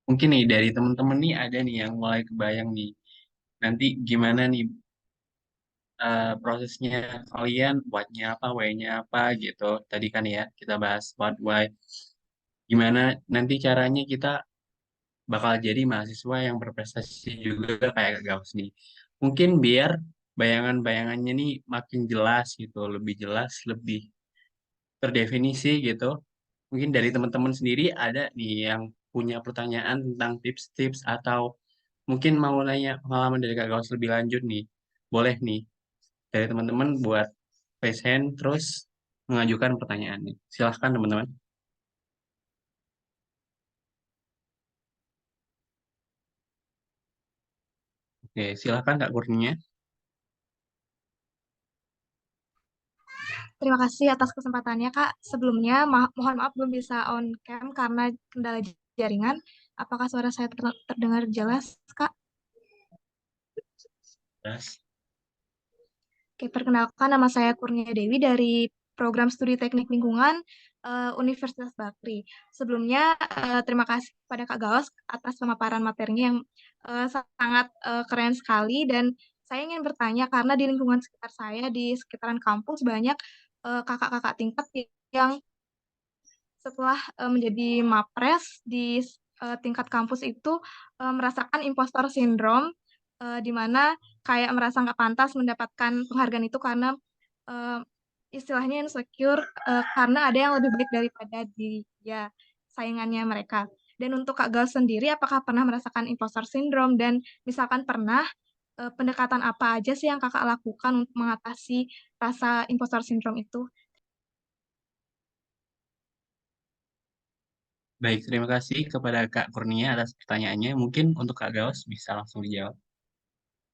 Mungkin nih dari teman-teman nih ada nih yang mulai kebayang nih. Nanti gimana nih prosesnya kalian, what-nya apa, why-nya apa gitu. Tadi kan ya kita bahas what, why. Gimana nanti caranya kita bakal jadi mahasiswa yang berprestasi juga kayak Kak Gaus nih. Mungkin biar bayangan-bayangannya nih makin jelas gitu, lebih jelas, lebih terdefinisi gitu. Mungkin dari teman-teman sendiri ada nih yang punya pertanyaan tentang tips-tips atau mungkin mau nanya pengalaman dari Kak Gaus lebih lanjut nih. Boleh nih dari teman-teman buat raise hand terus mengajukan pertanyaan nih. Silahkan teman-teman. Oke, silahkan Kak Kurnia. Terima kasih atas kesempatannya, Kak. Sebelumnya, mohon maaf belum bisa on cam karena kendala jaringan. Apakah suara saya terdengar jelas, Kak? Yes. Oke, perkenalkan nama saya Kurnia Dewi dari Program Studi Teknik Lingkungan Universitas Bakri. Sebelumnya, terima kasih kepada Kak Gaos atas pemaparan materinya yang sangat keren sekali dan saya ingin bertanya karena di lingkungan sekitar saya, di sekitaran kampus banyak kakak-kakak tingkat yang setelah menjadi Mapres di tingkat kampus itu merasakan impostor syndrome, di mana kayak merasa nggak pantas mendapatkan penghargaan itu karena eh, istilahnya insecure, karena ada yang lebih baik daripada dia, saingannya mereka. Dan untuk Kak Gal sendiri, apakah pernah merasakan impostor syndrome dan misalkan pernah, pendekatan apa aja sih yang Kakak lakukan untuk mengatasi rasa impostor syndrome itu? Baik, terima kasih kepada Kak Kurnia atas pertanyaannya. Mungkin untuk Kak Gaus bisa langsung dijawab.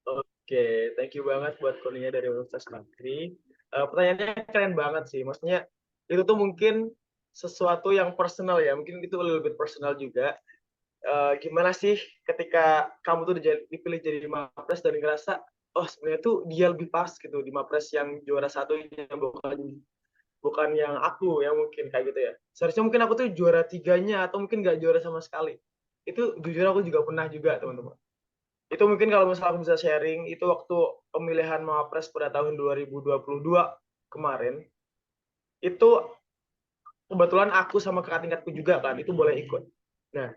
Oke, thank you banget buat Kurnia dari Universitas Bakri. Pertanyaannya keren banget sih. Maksudnya itu tuh mungkin sesuatu yang personal ya. Mungkin itu lebih personal juga. Gimana sih ketika kamu tuh dipilih jadi Mapres dan ngerasa, oh sebenarnya tuh dia lebih pas gitu di Mapres yang juara satu, yang bukan yang aku yang mungkin kayak gitu ya. Seharusnya mungkin aku tuh juara tiganya atau mungkin nggak juara sama sekali. Itu jujur aku juga pernah juga teman-teman. Itu mungkin kalau misalnya aku bisa sharing, itu waktu pemilihan Mawapres pada tahun 2022 kemarin, itu kebetulan aku sama kakak tingkatku juga kan, itu boleh ikut. Nah,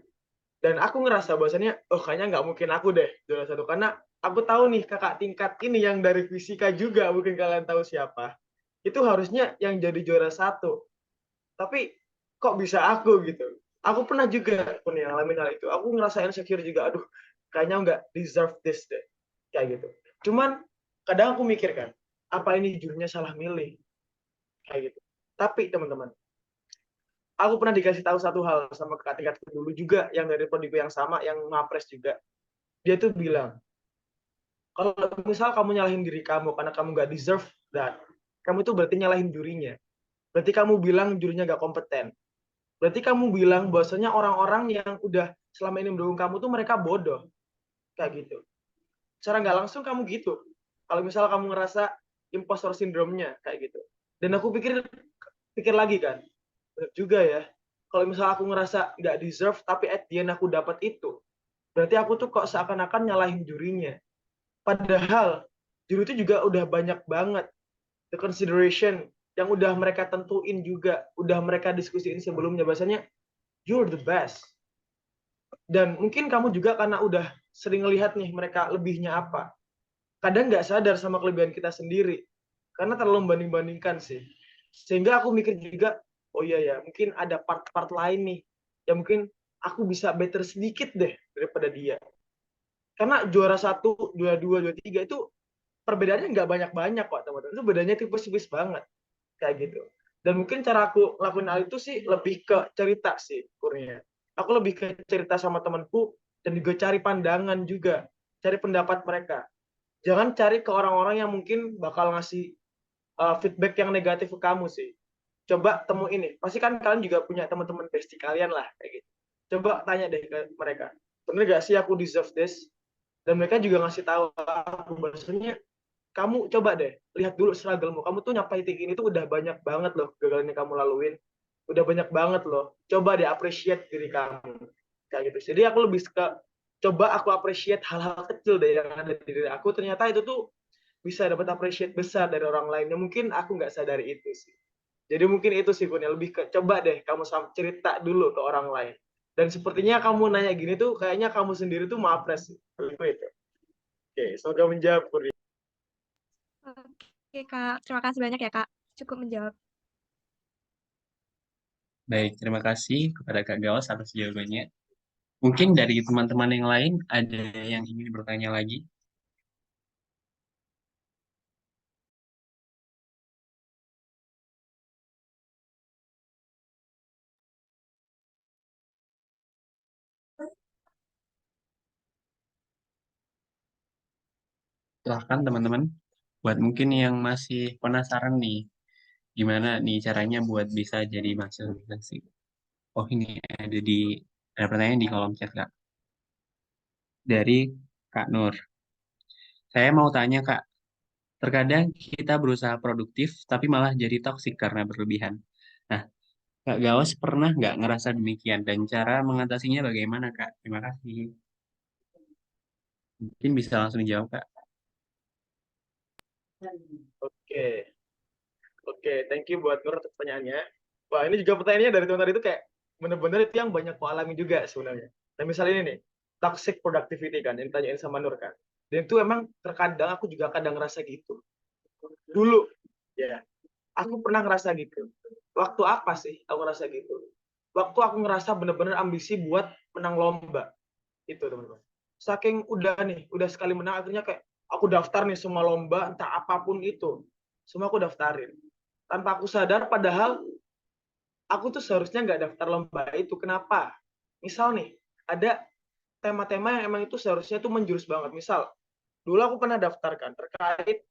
dan aku ngerasa bahwasannya, oh kayaknya nggak mungkin aku deh juara satu. Karena aku tahu nih kakak tingkat ini yang dari fisika juga, mungkin kalian tahu siapa. Itu harusnya yang jadi juara satu. Tapi kok bisa aku gitu. Aku pernah juga punya ngalamin hal itu. Aku ngerasa insecure juga, aduh kayaknya nggak deserve this deh. Kayak gitu. Cuman kadang aku mikir kan, apa ini jurinya salah milih? Kayak gitu. Tapi teman-teman, aku pernah dikasih tahu satu hal sama kakak tingkatku dulu juga, yang dari prodiku yang sama, yang mapres juga. Dia tuh bilang, kalau misal kamu nyalahin diri kamu karena kamu nggak deserve that, kamu tuh berarti nyalahin jurinya. Berarti kamu bilang jurinya nggak kompeten. Berarti kamu bilang bahwasanya orang-orang yang udah selama ini mendukung kamu tuh mereka bodoh. Kayak gitu. Secara nggak langsung kamu gitu. Kalau misal kamu ngerasa impostor syndrome-nya kayak gitu. Dan aku pikir lagi kan, benar juga ya. Kalau misal aku ngerasa nggak deserve, tapi at the end aku dapat itu, berarti aku tuh kok seakan-akan nyalahin jurinya. Padahal juri itu juga udah banyak banget the consideration yang udah mereka tentuin juga, udah mereka diskusiin sebelumnya. Bahasanya you're the best. Dan mungkin kamu juga karena udah sering ngelihat nih mereka lebihnya apa. Kadang nggak sadar sama kelebihan kita sendiri. Karena terlalu membanding-bandingkan sih. Sehingga aku mikir juga, oh iya ya, mungkin ada part-part lain nih. Yang mungkin aku bisa better sedikit deh daripada dia. Karena juara 1, juara 2, juara 3 itu perbedaannya nggak banyak-banyak kok teman-teman. Itu bedanya tipis-tipis banget. Kayak gitu. Dan mungkin cara aku lakuin hal itu sih lebih ke cerita sih, Kurnia. Aku lebih ke cerita sama temanku dan juga cari pandangan juga, cari pendapat mereka. Jangan cari ke orang-orang yang mungkin bakal ngasih feedback yang negatif ke kamu sih. Coba temu ini. Pasti kan kalian juga punya teman-teman bestie kalian lah kayak gitu. Coba tanya deh ke mereka. Bener gak sih aku deserve this? Dan mereka juga ngasih tahu aku bahasanya kamu coba deh lihat dulu struggle-mu. Kamu tuh nyampai titik ini tuh udah banyak banget loh gagal yang kamu laluin. Udah banyak banget loh. Coba deh appreciate diri kamu. Kayak gitu. Jadi aku lebih suka coba aku appreciate hal-hal kecil deh yang ada di diri aku. Ternyata itu tuh bisa dapat appreciate besar dari orang lain yang mungkin aku nggak sadari itu sih. Jadi mungkin itu sih Kun, lebih ke coba deh kamu cerita dulu ke orang lain. Dan sepertinya kamu nanya gini tuh kayaknya kamu sendiri tuh mau apres itu. Oke, semoga menjawab Kun. Oke, Kak. Terima kasih banyak ya, Kak. Cukup menjawab. Baik, terima kasih kepada Kak Gaus atas jawabannya. Mungkin dari teman-teman yang lain ada yang ingin bertanya lagi. Silahkan teman-teman. Buat mungkin yang masih penasaran nih, gimana nih caranya buat bisa jadi mahasiswa organisasi. Oh ini ada pertanyaan di kolom chat Kak. Dari Kak Nur. Saya mau tanya Kak, terkadang kita berusaha produktif tapi malah jadi toksik karena berlebihan. Nah, Kak Gaus pernah nggak ngerasa demikian dan cara mengatasinya bagaimana Kak? Terima kasih. Mungkin bisa langsung dijawab Kak. Oke, oke, thank you buat Nur untuk pertanyaannya. Wah, ini juga pertanyaannya dari teman tadi itu kayak bener-bener itu yang banyak aku alami juga sebenarnya. Nah, misalnya ini nih, toxic productivity kan, yang ditanyain sama Nur kan. Dan itu emang terkadang aku juga kadang ngerasa gitu. Dulu, ya, aku pernah ngerasa gitu. Waktu apa sih aku ngerasa gitu? Waktu aku ngerasa bener-bener ambisi buat menang lomba. Itu teman-teman. Saking udah sekali menang, akhirnya kayak aku daftar nih semua lomba, entah apapun itu. Semua aku daftarin. Tanpa aku sadar, padahal aku tuh seharusnya nggak daftar lomba itu. Kenapa? Misal nih, ada tema-tema yang emang itu seharusnya tuh menjurus banget. Misal, dulu aku pernah daftarkan terkait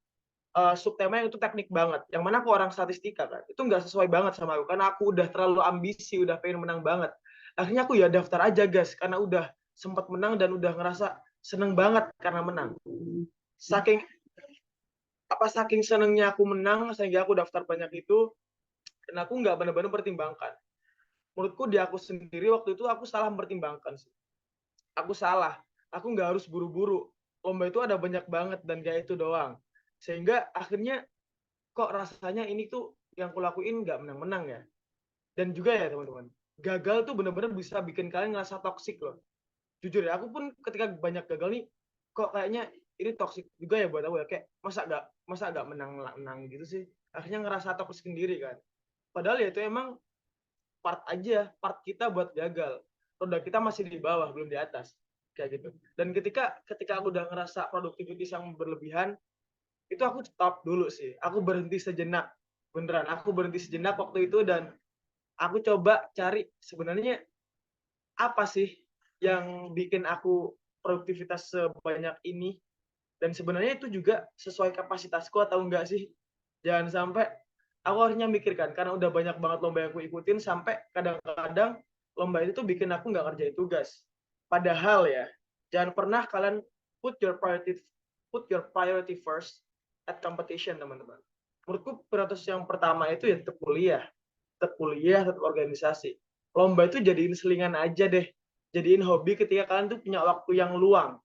subtema yang itu teknik banget. Yang mana aku orang statistika kan. Itu nggak sesuai banget sama aku. Karena aku udah terlalu ambisi, udah pengen menang banget. Akhirnya aku ya daftar aja guys. Karena udah sempat menang dan udah ngerasa seneng banget karena menang. Saking saking senengnya aku menang, sehingga aku daftar banyak itu, dan aku nggak benar-benar pertimbangkan. Menurutku di aku sendiri waktu itu aku salah mempertimbangkan sih. Aku salah. Aku nggak harus buru-buru. Lomba itu ada banyak banget dan kayak itu doang. Sehingga akhirnya kok rasanya ini tuh yang kulakuin nggak menang-menang ya. Dan juga ya teman-teman, gagal tuh bener-bener bisa bikin kalian ngerasa toksik loh. Jujur ya, aku pun ketika banyak gagal nih, kok kayaknya ini toksik juga ya buat aku ya. Kayak masa nggak menang-menang gitu sih. Akhirnya ngerasa toksik sendiri kan. Padahal ya itu emang part kita buat gagal. Roda kita masih di bawah, belum di atas. Kayak gitu. Dan ketika aku udah ngerasa produktivitas yang berlebihan, itu aku stop dulu sih. Aku berhenti sejenak. Beneran, aku berhenti sejenak waktu itu dan aku coba cari sebenarnya apa sih yang bikin aku produktivitas sebanyak ini, dan sebenarnya itu juga sesuai kapasitasku atau enggak sih. Jangan sampai aku harusnya mikirkan karena udah banyak banget lomba yang aku ikutin sampai kadang-kadang lomba itu tuh bikin aku nggak kerjain tugas. Padahal ya, jangan pernah kalian put your priority first at competition, teman-teman. Menurutku prioritas yang pertama itu ya tetap organisasi. Lomba itu jadiin selingan aja deh. Jadiin hobi ketika kalian tuh punya waktu yang luang.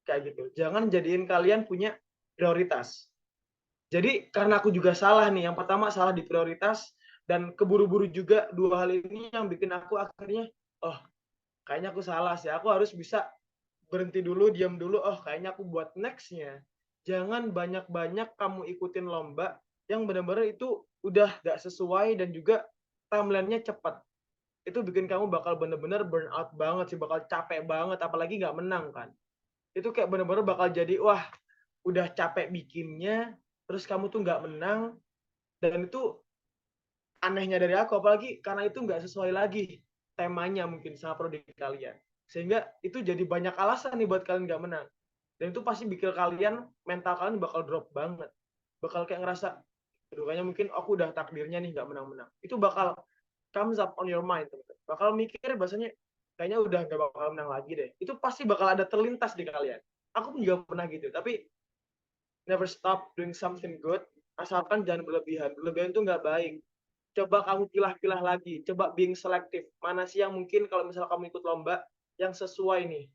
Kayak gitu. Jangan jadiin kalian punya prioritas. Jadi karena aku juga salah nih. Yang pertama salah di prioritas dan keburu-buru juga, dua hal ini yang bikin aku akhirnya, oh kayaknya aku salah sih. Aku harus bisa berhenti dulu, diam dulu. Oh kayaknya aku buat nextnya. Jangan banyak-banyak kamu ikutin lomba yang benar-benar itu udah gak sesuai dan juga timelinenya cepat. Itu bikin kamu bakal bener-bener burn out banget sih, bakal capek banget, apalagi nggak menang kan. Itu kayak bener-bener bakal jadi, wah udah capek bikinnya, terus kamu tuh nggak menang, dan itu anehnya dari aku, apalagi karena itu nggak sesuai lagi temanya mungkin sama prodi kalian. Sehingga itu jadi banyak alasan nih buat kalian nggak menang. Dan itu pasti bikin kalian, mental kalian bakal drop banget. Bakal kayak ngerasa, aduh kayaknya mungkin aku udah takdirnya nih nggak menang-menang. Itu bakal comes up on your mind, teman-teman. Bakal mikir bahasanya kayaknya udah nggak bakal menang lagi deh. Itu pasti bakal ada terlintas di kalian. Aku pun juga pernah gitu, tapi never stop doing something good, asalkan jangan berlebihan. Berlebihan itu nggak baik. Coba kamu pilah-pilah lagi, coba being selective. Mana sih yang mungkin kalau misalnya kamu ikut lomba yang sesuai nih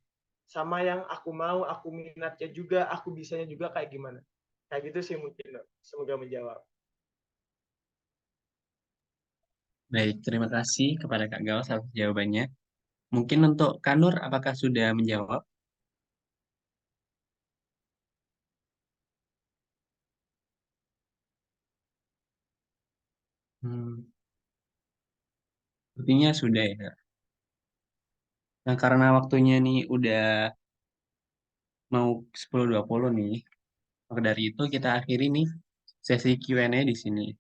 sama yang aku mau, aku minatnya juga, aku bisanya juga kayak gimana. Kayak gitu sih mungkin. Semoga menjawab. Baik, terima kasih kepada Kak Gaus atas jawabannya. Mungkin untuk Kak Nur, apakah sudah menjawab? Hmm, sepertinya sudah ya. Nah, karena waktunya nih udah mau 10.20 nih, maka dari itu kita akhiri nih sesi Q&A di sini.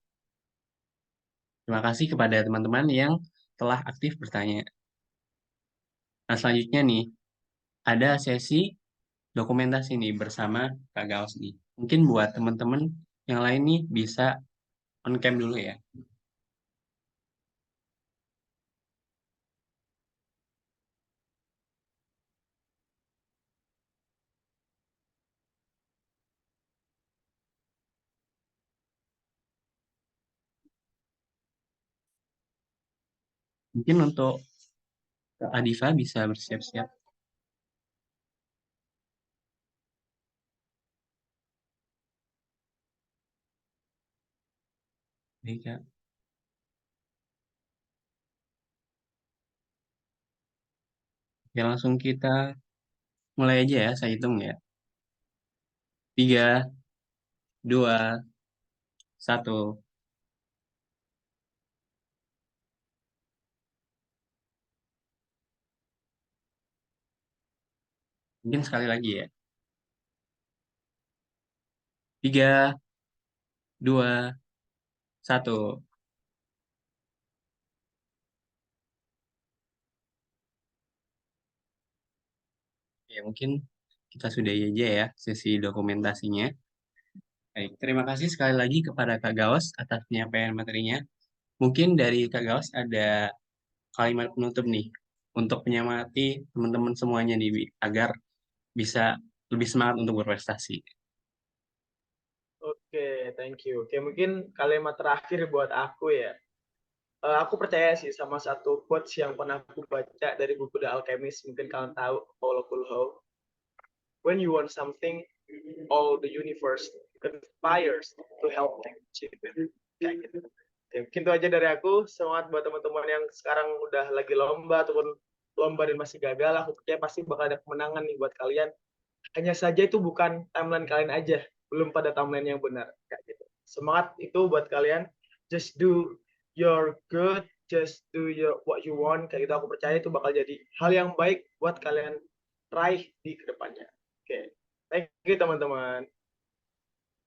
Terima kasih kepada teman-teman yang telah aktif bertanya. Nah, selanjutnya nih, ada sesi dokumentasi nih bersama Kak Gaus nih. Mungkin buat teman-teman yang lain nih bisa on cam dulu ya. Mungkin untuk Kak Adifa bisa bersiap-siap. Baik, Kak. Ya langsung kita mulai aja ya, saya hitung ya. 3, 2, 1. Mungkin sekali lagi ya. 3, 2, 1. Ya mungkin kita sudahi aja ya sesi dokumentasinya. Baik, terima kasih sekali lagi kepada Kak Gaos atas penyampaian materinya. Mungkin dari Kak Gaos ada kalimat penutup nih untuk menyemangati teman-teman semuanya nih agar bisa lebih semangat untuk berprestasi. Oke, thank you. Oke, mungkin kalimat terakhir buat aku ya. Aku percaya sih sama satu quotes yang pernah aku baca dari buku The Alchemist. Mungkin kalian tahu Paulo Coelho. When you want something, all the universe conspires to help them achieve it. Kayak gitu. Oke, mungkin itu aja dari aku. Semangat buat teman-teman yang sekarang udah lagi lomba ataupun lomba dan masih gagal. Aku percaya pasti bakal ada kemenangan nih buat kalian. Hanya saja itu bukan timeline kalian aja, belum pada timeline yang benar. Kayak gitu. Semangat itu buat kalian. Just do your good, just do your what you want. Kayak gitu aku percaya itu bakal jadi hal yang baik buat kalian raih di kedepannya. Oke, thank you teman-teman.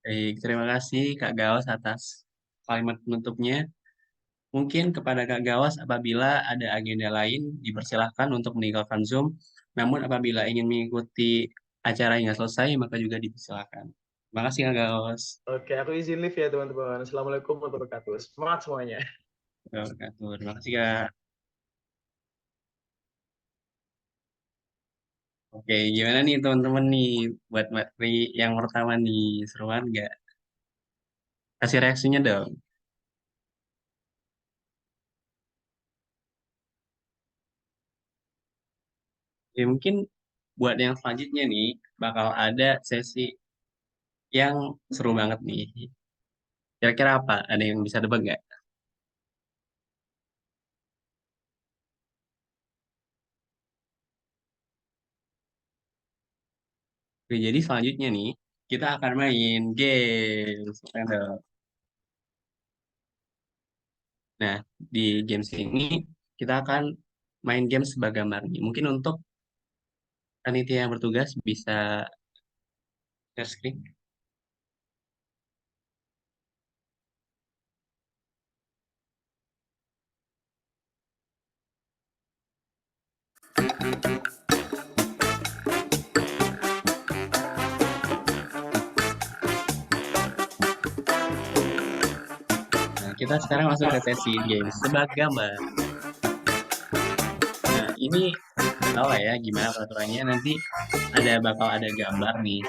Baik, terima kasih Kak Gaos atas kalimat penutupnya. Mungkin kepada Kak Gawas apabila ada agenda lain dipersilahkan untuk meninggalkan Zoom. Namun apabila ingin mengikuti acara hingga selesai maka juga dipersilahkan. Terima kasih Kak Gawas. Oke, aku izin live ya teman-teman. Assalamualaikum warahmatullahi wabarakatuh. Semangat semuanya. Terima kasih Kak. Oke, gimana nih teman-teman nih buat materi yang pertama nih, seru banget nggak? Kasih reaksinya dong. Ya mungkin buat yang selanjutnya nih bakal ada sesi yang seru banget nih. Kira-kira apa? Ada yang bisa tebak nggak? Oke, jadi selanjutnya nih kita akan main games. Nah, di games ini kita akan main games sebagambar nih. Mungkin untuk panitia yang bertugas bisa share screen. Nah, kita sekarang masuk ke sesi games sebagambar. Nah, ini tahu lah ya gimana peraturannya. Nanti bakal ada gambar nih.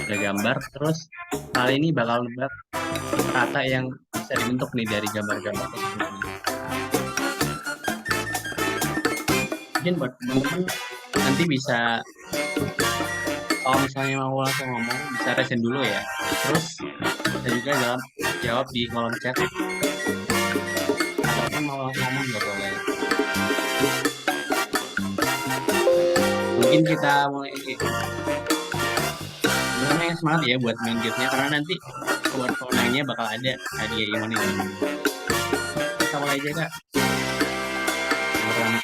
Ada gambar, terus kali ini bakal nebak kata yang bisa dibentuk nih dari gambar-gambar tersebut. Mungkin buat teman-teman nanti bisa kalau misalnya mau langsung ngomong bisa resen dulu ya. Terus bisa juga jawab di kolom chat. Ataupun mau langsung ngomong juga boleh. Mungkin kita mulai sebenarnya semangat ya buat main gamenya karena nanti buat pemenangnya bakal ada hadiah yang ini. Kita mulai aja Kak. Yang pertama.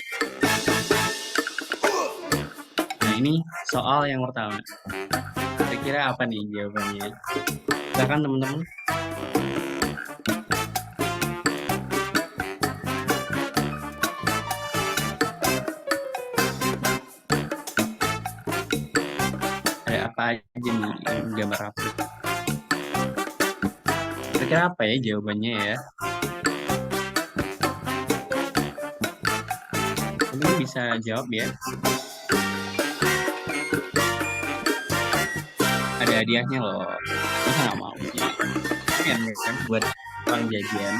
Nah ini soal yang pertama. Kira-kira apa nih jawabannya? Silakan teman-teman. Ada apa aja nih gambar apa? Kira-kira apa ya jawabannya ya? Mungkin bisa jawab ya. Ada hadiahnya loh. Masa nggak mau sih? Kan buat orang jajan.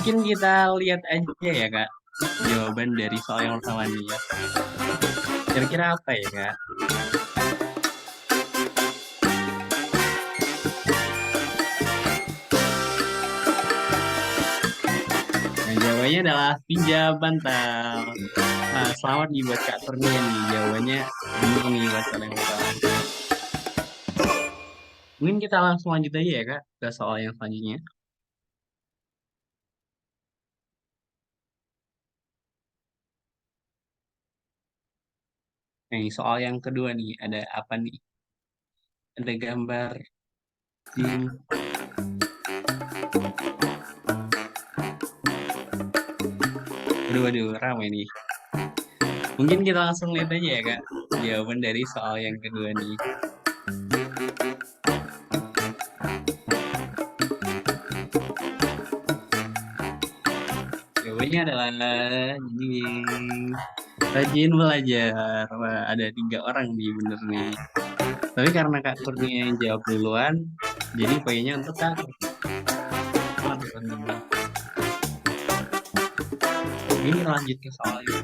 Mungkin kita lihat aja ya Kak, jawaban dari soal yang pertama nih ya. Kira-kira apa ya Kak? Nah, jawabannya adalah pijat bantal. Nah, selamat nih buat Kak Kurnia nih, jawabannya benar nih buat soal yang pertama. Mungkin kita langsung lanjut aja ya Kak, ke soal yang selanjutnya. Nih, soal yang kedua nih, ada apa nih? Ada gambar jin. Waduh, ramai nih. Mungkin kita langsung lihat aja ya Kak, jawaban dari soal yang kedua nih. Jawabannya adalah jing. Rajin belajar. Wah, ada 3 orang nih bener nih. Tapi karena Kak Kurnia yang jawab duluan, jadi poinnya untuk Kak. Selamat ya, Kurnia. Ini lanjut ke soal ini.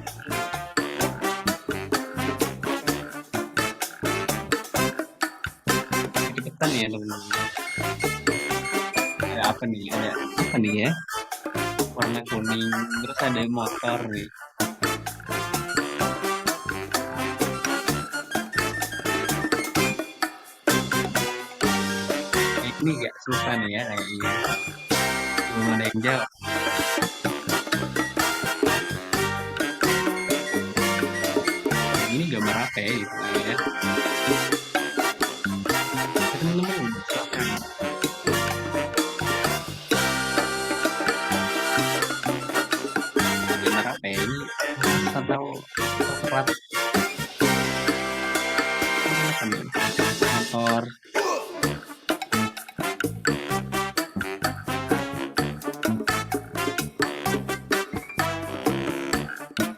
Cepetan ya teman-teman. Ada apa nih? Ada apa nih ya? Warna kuning, terus ada motor nih. Ini gak susah nih ya kayaknya. Belum ada yang jawab. Ini gambar apa ya gitu ya? Teman-teman, silakan. Gambar apa ya ini? Atau coklat? Apa nih? Motor.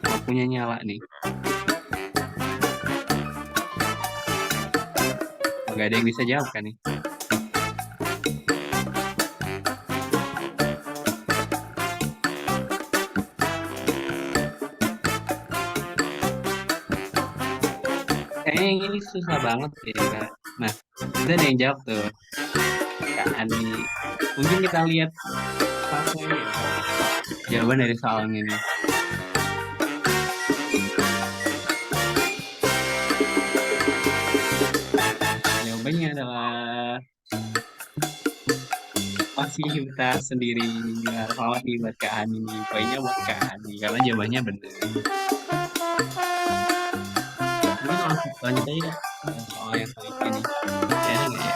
Lampunya nyala nih. Gak ada yang bisa jawab kan nih? Kayaknya yang ini susah banget ya Kak. Nah, kita ada yang jawab tuh. Kak Ani. Mungkin kita lihat langsung aja ya, jawaban dari soal ini. Jawabannya adalah fasilitas sendiri. Ya, selamat nih buat Kak Ani nih. Poinnya buat Kak Ani karena jawabannya benar. Mungkin langsung lanjut aja Kak. Soal yang selanjutnya nih. Ya, nggak ya?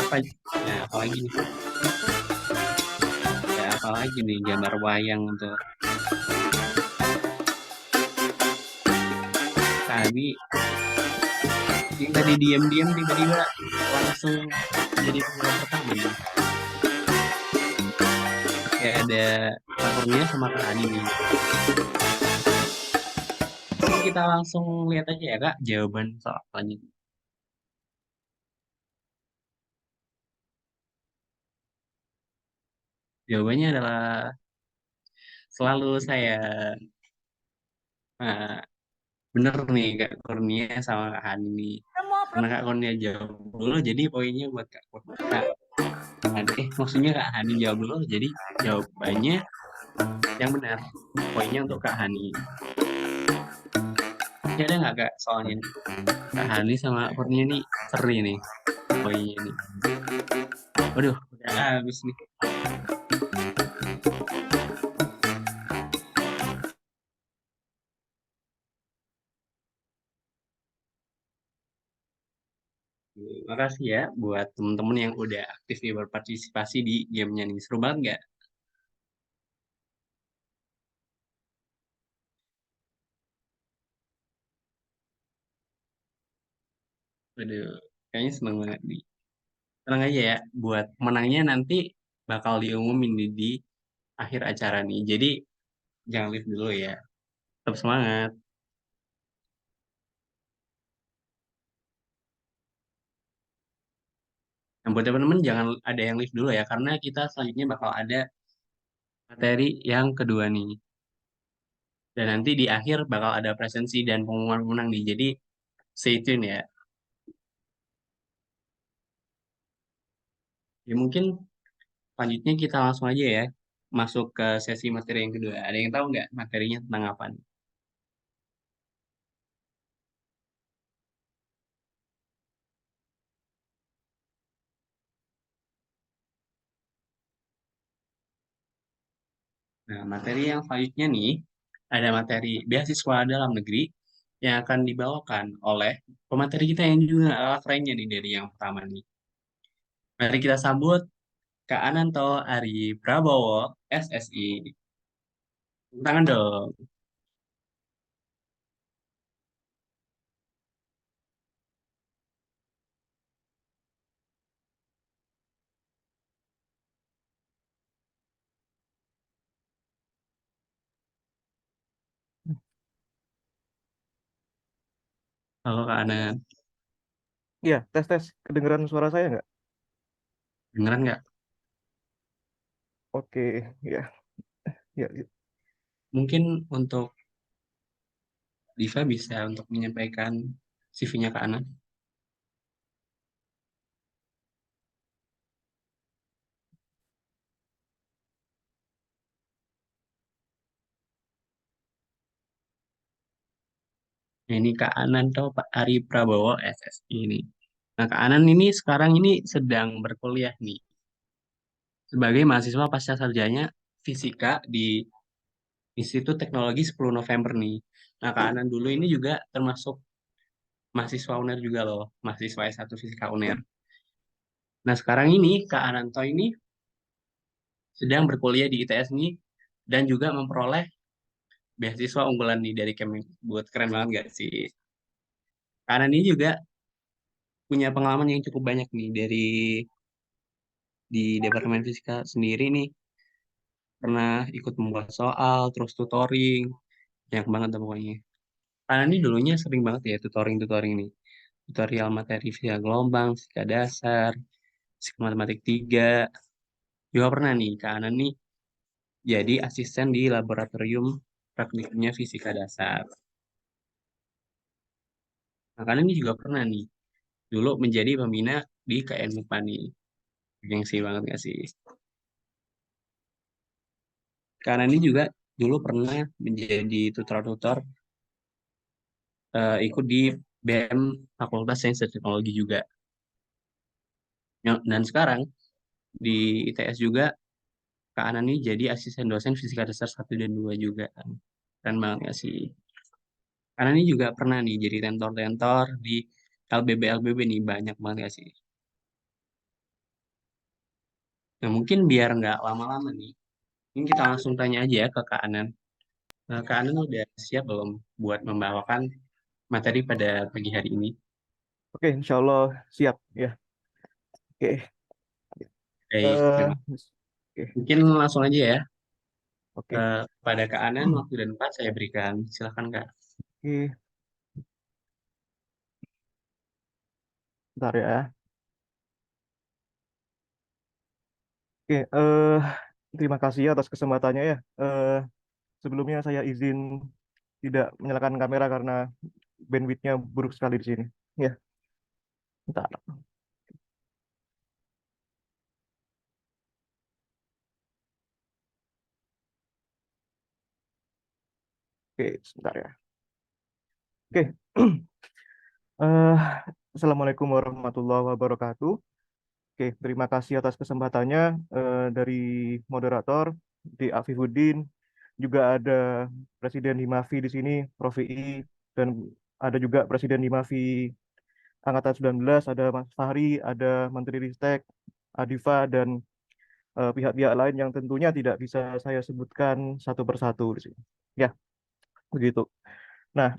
Apa? Ya, apalagi nih? Ya, apalagi nih gambar wayang tuh. Tadi yang tadi diam-diam tiba-tiba langsung jadi pemain pertama nih. Kayak ada Kurnia sama Kak Ani nih. Mungkin kita langsung lihat aja ya Kak jawaban soal selanjutnya. Jawabannya adalah selalu saya. Nah, bener nih Kak Kurnia sama Kak Ani nih. Karena Kak Kurnia jawab dulu jadi poinnya buat Kak Kurnia. Maksudnya Kak Hani jawab dulu jadi jawabannya yang benar. Poinnya untuk Kak Hani. Ya ada nggak Kak soalnya nih? Kak Hani sama Kurnia nih seri nih poinnya nih. Waduh, udah habis nih. Makasih ya buat temen-temen yang udah aktif nih berpartisipasi di gamenya nih. Seru banget nggak? Waduh, kayaknya seneng banget nih. Tenang aja ya, buat menangnya nanti bakal diumumin di akhir acara nih. Jadi jangan live dulu ya. Tetap semangat. Nah, buat teman-teman jangan ada yang leave dulu ya, karena kita selanjutnya bakal ada materi yang kedua nih. Dan nanti di akhir bakal ada presensi dan pengumuman pemenang nih. Jadi stay tune ya. Ya mungkin selanjutnya kita langsung aja ya masuk ke sesi materi yang kedua. Ada yang tahu nggak materinya tentang apa nih? Nah, materi yang selanjutnya nih ada materi beasiswa dalam negeri yang akan dibawakan oleh pemateri kita yang juga kerennya nih dari yang pertama nih. Mari kita sambut Kak Ananto Ari Prabowo, SSI. Tepuk tangan dong. Halo Kak Anan, Iya, tes tes. Kedengeran suara saya nggak? dengeran nggak? Oke, ya, ya, ya. Mungkin untuk Diva bisa untuk menyampaikan CV-nya Kak Anan. Nah, ini Kak Ananto Pak Ari Prabowo, SSI ini. Nah, Kak Anan ini sekarang ini sedang berkuliah nih sebagai mahasiswa pasca sarjana fisika di Institut Teknologi 10 November nih. Nah, Kak Anan dulu ini juga termasuk mahasiswa UNER juga loh, mahasiswa S1 Fisika UNER. Nah, sekarang ini Kak Ananto ini sedang berkuliah di ITS nih dan juga memperoleh beasiswa unggulan nih dari Kemdikbud. Keren banget gak sih? Karena ini juga punya pengalaman yang cukup banyak nih dari di Departemen Fisika sendiri nih. Pernah ikut membuat soal, terus tutoring, banyak banget tuh pokoknya. Karena ini dulunya sering banget ya tutoring-tutoring nih. Tutorial materi fisika gelombang, fisika dasar, fisika matematik 3. Juga pernah nih, Kak Anan nih jadi asisten di laboratorium praktikumnya fisika dasar. Nah, Kak Anan ini juga pernah nih dulu menjadi pembina di KN MUPA nih. Gengsi banget gak sih? Karena ini juga dulu pernah menjadi tutor-tutor ikut di BM Fakultas Sains dan Teknologi juga. Dan sekarang di ITS juga Kak Ana nih jadi asisten dosen fisika dasar 1 dan 2 juga kan. Keren banget gak sih? Karena ini juga pernah nih jadi tentor-tentor di LBB-LBB nih banyak banget gak sih? Nah mungkin biar nggak lama-lama nih, ini kita langsung tanya aja ya ke Kak Anan. Nah, Kak Anan udah siap belum buat membawakan materi pada pagi hari ini? Oke, insya Allah siap ya. Oke, Baik, eh, terima. oke, Mungkin langsung aja ya. oke, Pada Kak Anan, waktu dan tempat saya berikan. Silakan Kak. oke. Bentar ya. Oke, terima kasih atas kesempatannya ya. Sebelumnya saya izin tidak menyalakan kamera karena bandwidthnya buruk sekali di sini. Ya, bentar. Oke, sebentar ya. Oke. Eh, Assalamualaikum warahmatullahi wabarakatuh. Oke, terima kasih atas kesempatannya dari moderator di Afifuddin. Juga ada Presiden Himafi di sini, Prof. I, dan ada juga Presiden Himafi Angkatan 19, ada Mas Fahri, ada Menteri Ristek, Adifa, dan pihak-pihak lain yang tentunya tidak bisa saya sebutkan satu persatu di sini. Ya, begitu. Nah,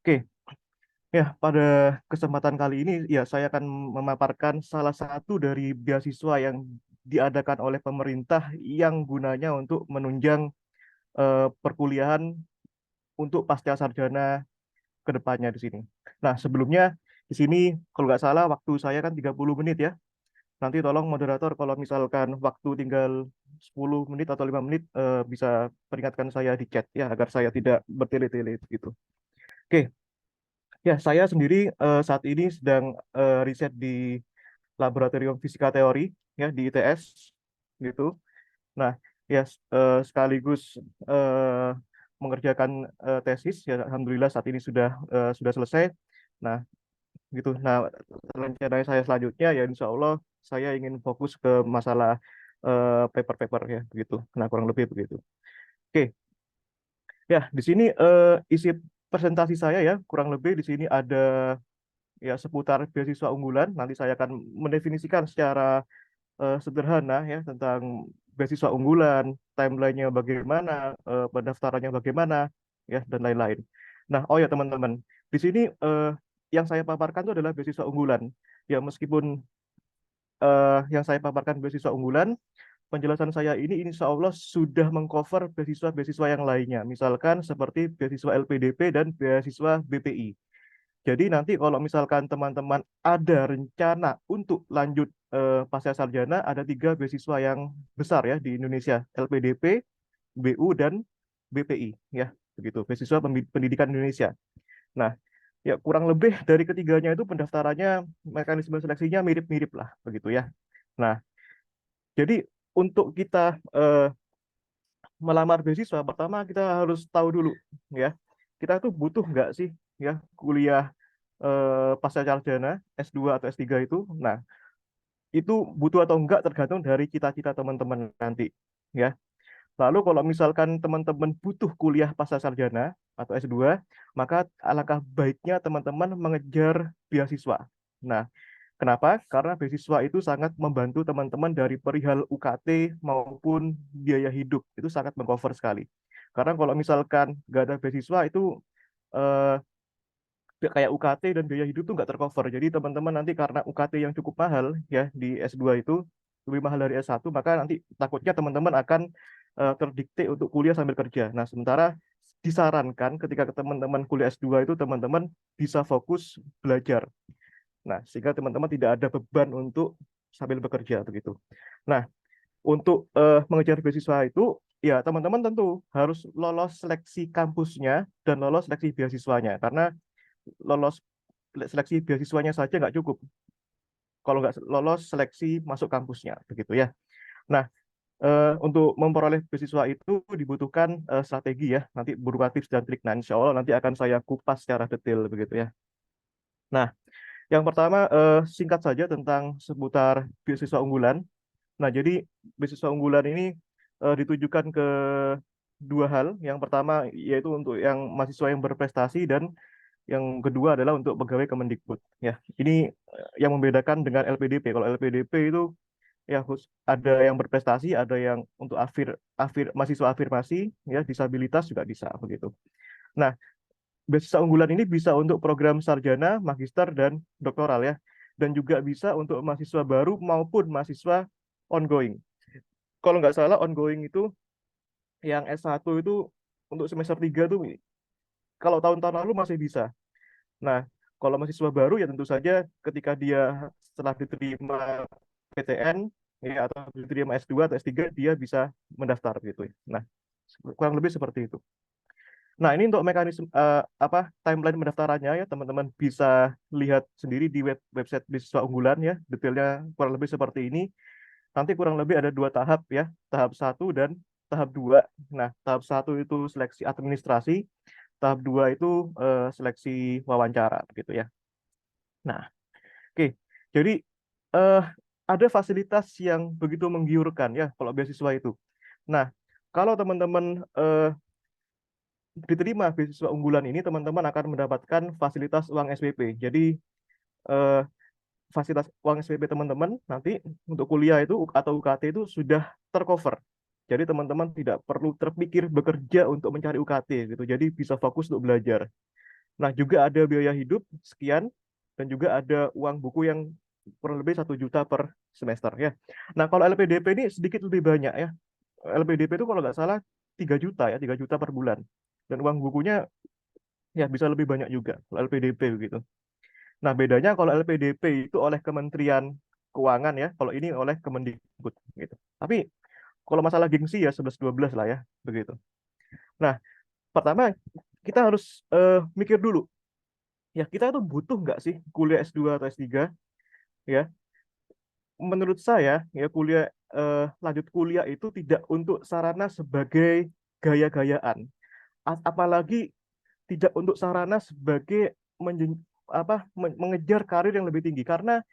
oke. Ya, pada kesempatan kali ini ya saya akan memaparkan salah satu dari beasiswa yang diadakan oleh pemerintah yang gunanya untuk menunjang perkuliahan untuk pasca sarjana ke depannya di sini. Nah, sebelumnya di sini kalau nggak salah waktu saya kan 30 menit ya. Nanti tolong moderator kalau misalkan waktu tinggal 10 menit atau 5 menit bisa peringatkan saya di chat ya agar saya tidak bertele-tele gitu. Oke, ya saya sendiri saat ini sedang riset di Laboratorium Fisika Teori ya di ITS gitu. Nah, ya sekaligus mengerjakan tesis ya alhamdulillah saat ini sudah selesai. Nah, gitu. Nah, rencana saya selanjutnya ya insya Allah saya ingin fokus ke masalah paper-paper ya begitu. Nah, kurang lebih begitu. Oke, ya di sini isi presentasi saya ya kurang lebih di sini ada ya seputar beasiswa unggulan. Nanti saya akan mendefinisikan secara sederhana ya tentang beasiswa unggulan, timelinenya bagaimana, pendaftarannya bagaimana, ya dan lain-lain. Nah, oh ya teman-teman, di sini yang saya paparkan itu adalah beasiswa unggulan. Ya meskipun yang saya paparkan beasiswa unggulan, penjelasan saya ini insya Allah sudah mengcover beasiswa-beasiswa yang lainnya. Misalkan seperti beasiswa LPDP dan beasiswa BPI. Jadi nanti kalau misalkan teman-teman ada rencana untuk lanjut pasca sarjana, ada 3 beasiswa yang besar ya di Indonesia, LPDP, BU, dan BPI ya, begitu, beasiswa pendidikan Indonesia. Nah, ya kurang lebih dari ketiganya itu pendaftarannya, mekanisme seleksinya mirip-mirip lah, begitu ya. Nah, jadi untuk kita melamar beasiswa, pertama kita harus tahu dulu ya, kita tuh butuh nggak sih ya kuliah pasca sarjana S2 atau S3 itu. Nah, itu butuh atau enggak tergantung dari cita-cita teman-teman nanti ya. Lalu kalau misalkan teman-teman butuh kuliah pasca sarjana atau S2, maka alangkah baiknya teman-teman mengejar beasiswa. Nah, kenapa? Karena beasiswa itu sangat membantu teman-teman dari perihal UKT maupun biaya hidup. Itu sangat mengcover sekali. Karena kalau misalkan nggak ada beasiswa itu eh, kayak UKT dan biaya hidup tuh nggak tercover. Jadi teman-teman nanti karena UKT yang cukup mahal ya di S2 itu lebih mahal dari S1, maka nanti takutnya teman-teman akan terdikte untuk kuliah sambil kerja. Nah, sementara disarankan ketika teman-teman kuliah S2 itu teman-teman bisa fokus belajar. Nah, sehingga teman-teman tidak ada beban untuk sambil bekerja begitu. Nah, untuk mengejar beasiswa itu ya teman-teman tentu harus lolos seleksi kampusnya dan lolos seleksi beasiswanya karena lolos seleksi beasiswanya saja nggak cukup kalau nggak lolos seleksi masuk kampusnya begitu ya. Nah, untuk memperoleh beasiswa itu dibutuhkan strategi ya, nanti berupa tips dan trik. Nah, insya Allah nanti akan saya kupas secara detail begitu ya. Nah, yang pertama singkat saja tentang seputar beasiswa unggulan. Nah, jadi beasiswa unggulan ini ditujukan ke 2 hal. Yang pertama yaitu untuk yang mahasiswa yang berprestasi dan yang kedua adalah untuk pegawai Kemendikbud. Ya, ini yang membedakan dengan LPDP. Kalau LPDP itu ya ada yang berprestasi, ada yang untuk mahasiswa afirmasi, ya disabilitas juga bisa begitu. Nah, beasiswa unggulan ini bisa untuk program sarjana, magister dan doktoral ya, dan juga bisa untuk mahasiswa baru maupun mahasiswa ongoing. Kalau nggak salah ongoing itu yang S1 itu untuk semester 3 tuh kalau tahun-tahun lalu masih bisa. Nah, kalau mahasiswa baru ya tentu saja ketika dia setelah diterima PTN ya atau diterima S2 atau S3 dia bisa mendaftar gitu ya. Nah, kurang lebih seperti itu. Nah, ini untuk mekanisme timeline pendaftarannya ya teman-teman bisa lihat sendiri di website beasiswa unggulan ya. Detailnya kurang lebih seperti ini. Nanti kurang lebih ada 2 tahap ya, tahap 1 dan tahap 2. Nah, tahap 1 itu seleksi administrasi, tahap 2 itu seleksi wawancara gitu ya. Nah, oke. Jadi eh, ada fasilitas yang begitu menggiurkan ya kalau beasiswa itu. Nah, kalau teman-teman diterima beasiswa unggulan ini, teman-teman akan mendapatkan fasilitas uang SPP. Jadi eh, fasilitas uang SPP teman-teman nanti untuk kuliah itu atau UKT itu sudah tercover. Jadi teman-teman tidak perlu terpikir bekerja untuk mencari UKT gitu. Jadi bisa fokus untuk belajar. Nah, juga ada biaya hidup sekian dan juga ada uang buku yang kurang lebih 1 juta per semester ya. Nah, kalau LPDP ini sedikit lebih banyak ya. LPDP itu kalau nggak salah 3 juta ya, 3 juta per bulan. Dan uang bukunya ya bisa lebih banyak juga kalau LPDP begitu. Nah, bedanya kalau LPDP itu oleh Kementerian Keuangan ya, kalau ini oleh Kemendikbud gitu. Tapi kalau masalah gengsi ya 11-12 lah ya, begitu. Nah, pertama kita harus mikir dulu, ya kita itu butuh nggak sih kuliah S2 atau S3 ya? Menurut saya ya lanjut kuliah itu tidak untuk sarana sebagai gaya-gayaan, apalagi tidak untuk sarana sebagai mengejar karir yang lebih tinggi, karena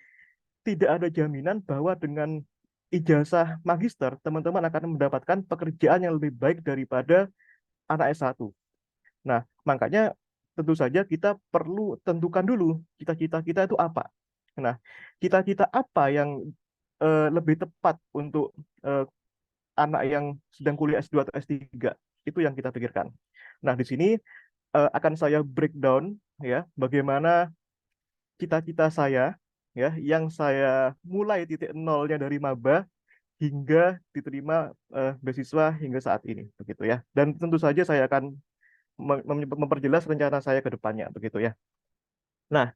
tidak ada jaminan bahwa dengan ijazah magister teman-teman akan mendapatkan pekerjaan yang lebih baik daripada anak S1. Nah, makanya tentu saja kita perlu tentukan dulu cita-cita kita itu apa. Nah, cita-cita apa yang lebih tepat untuk eh, anak yang sedang kuliah S2 atau S3, itu yang kita pikirkan. Nah, di sini akan saya breakdown ya bagaimana cita-cita saya ya yang saya mulai titik nolnya dari maba hingga diterima beasiswa hingga saat ini begitu ya. Dan tentu saja saya akan memperjelas rencana saya ke depannya begitu ya. Nah,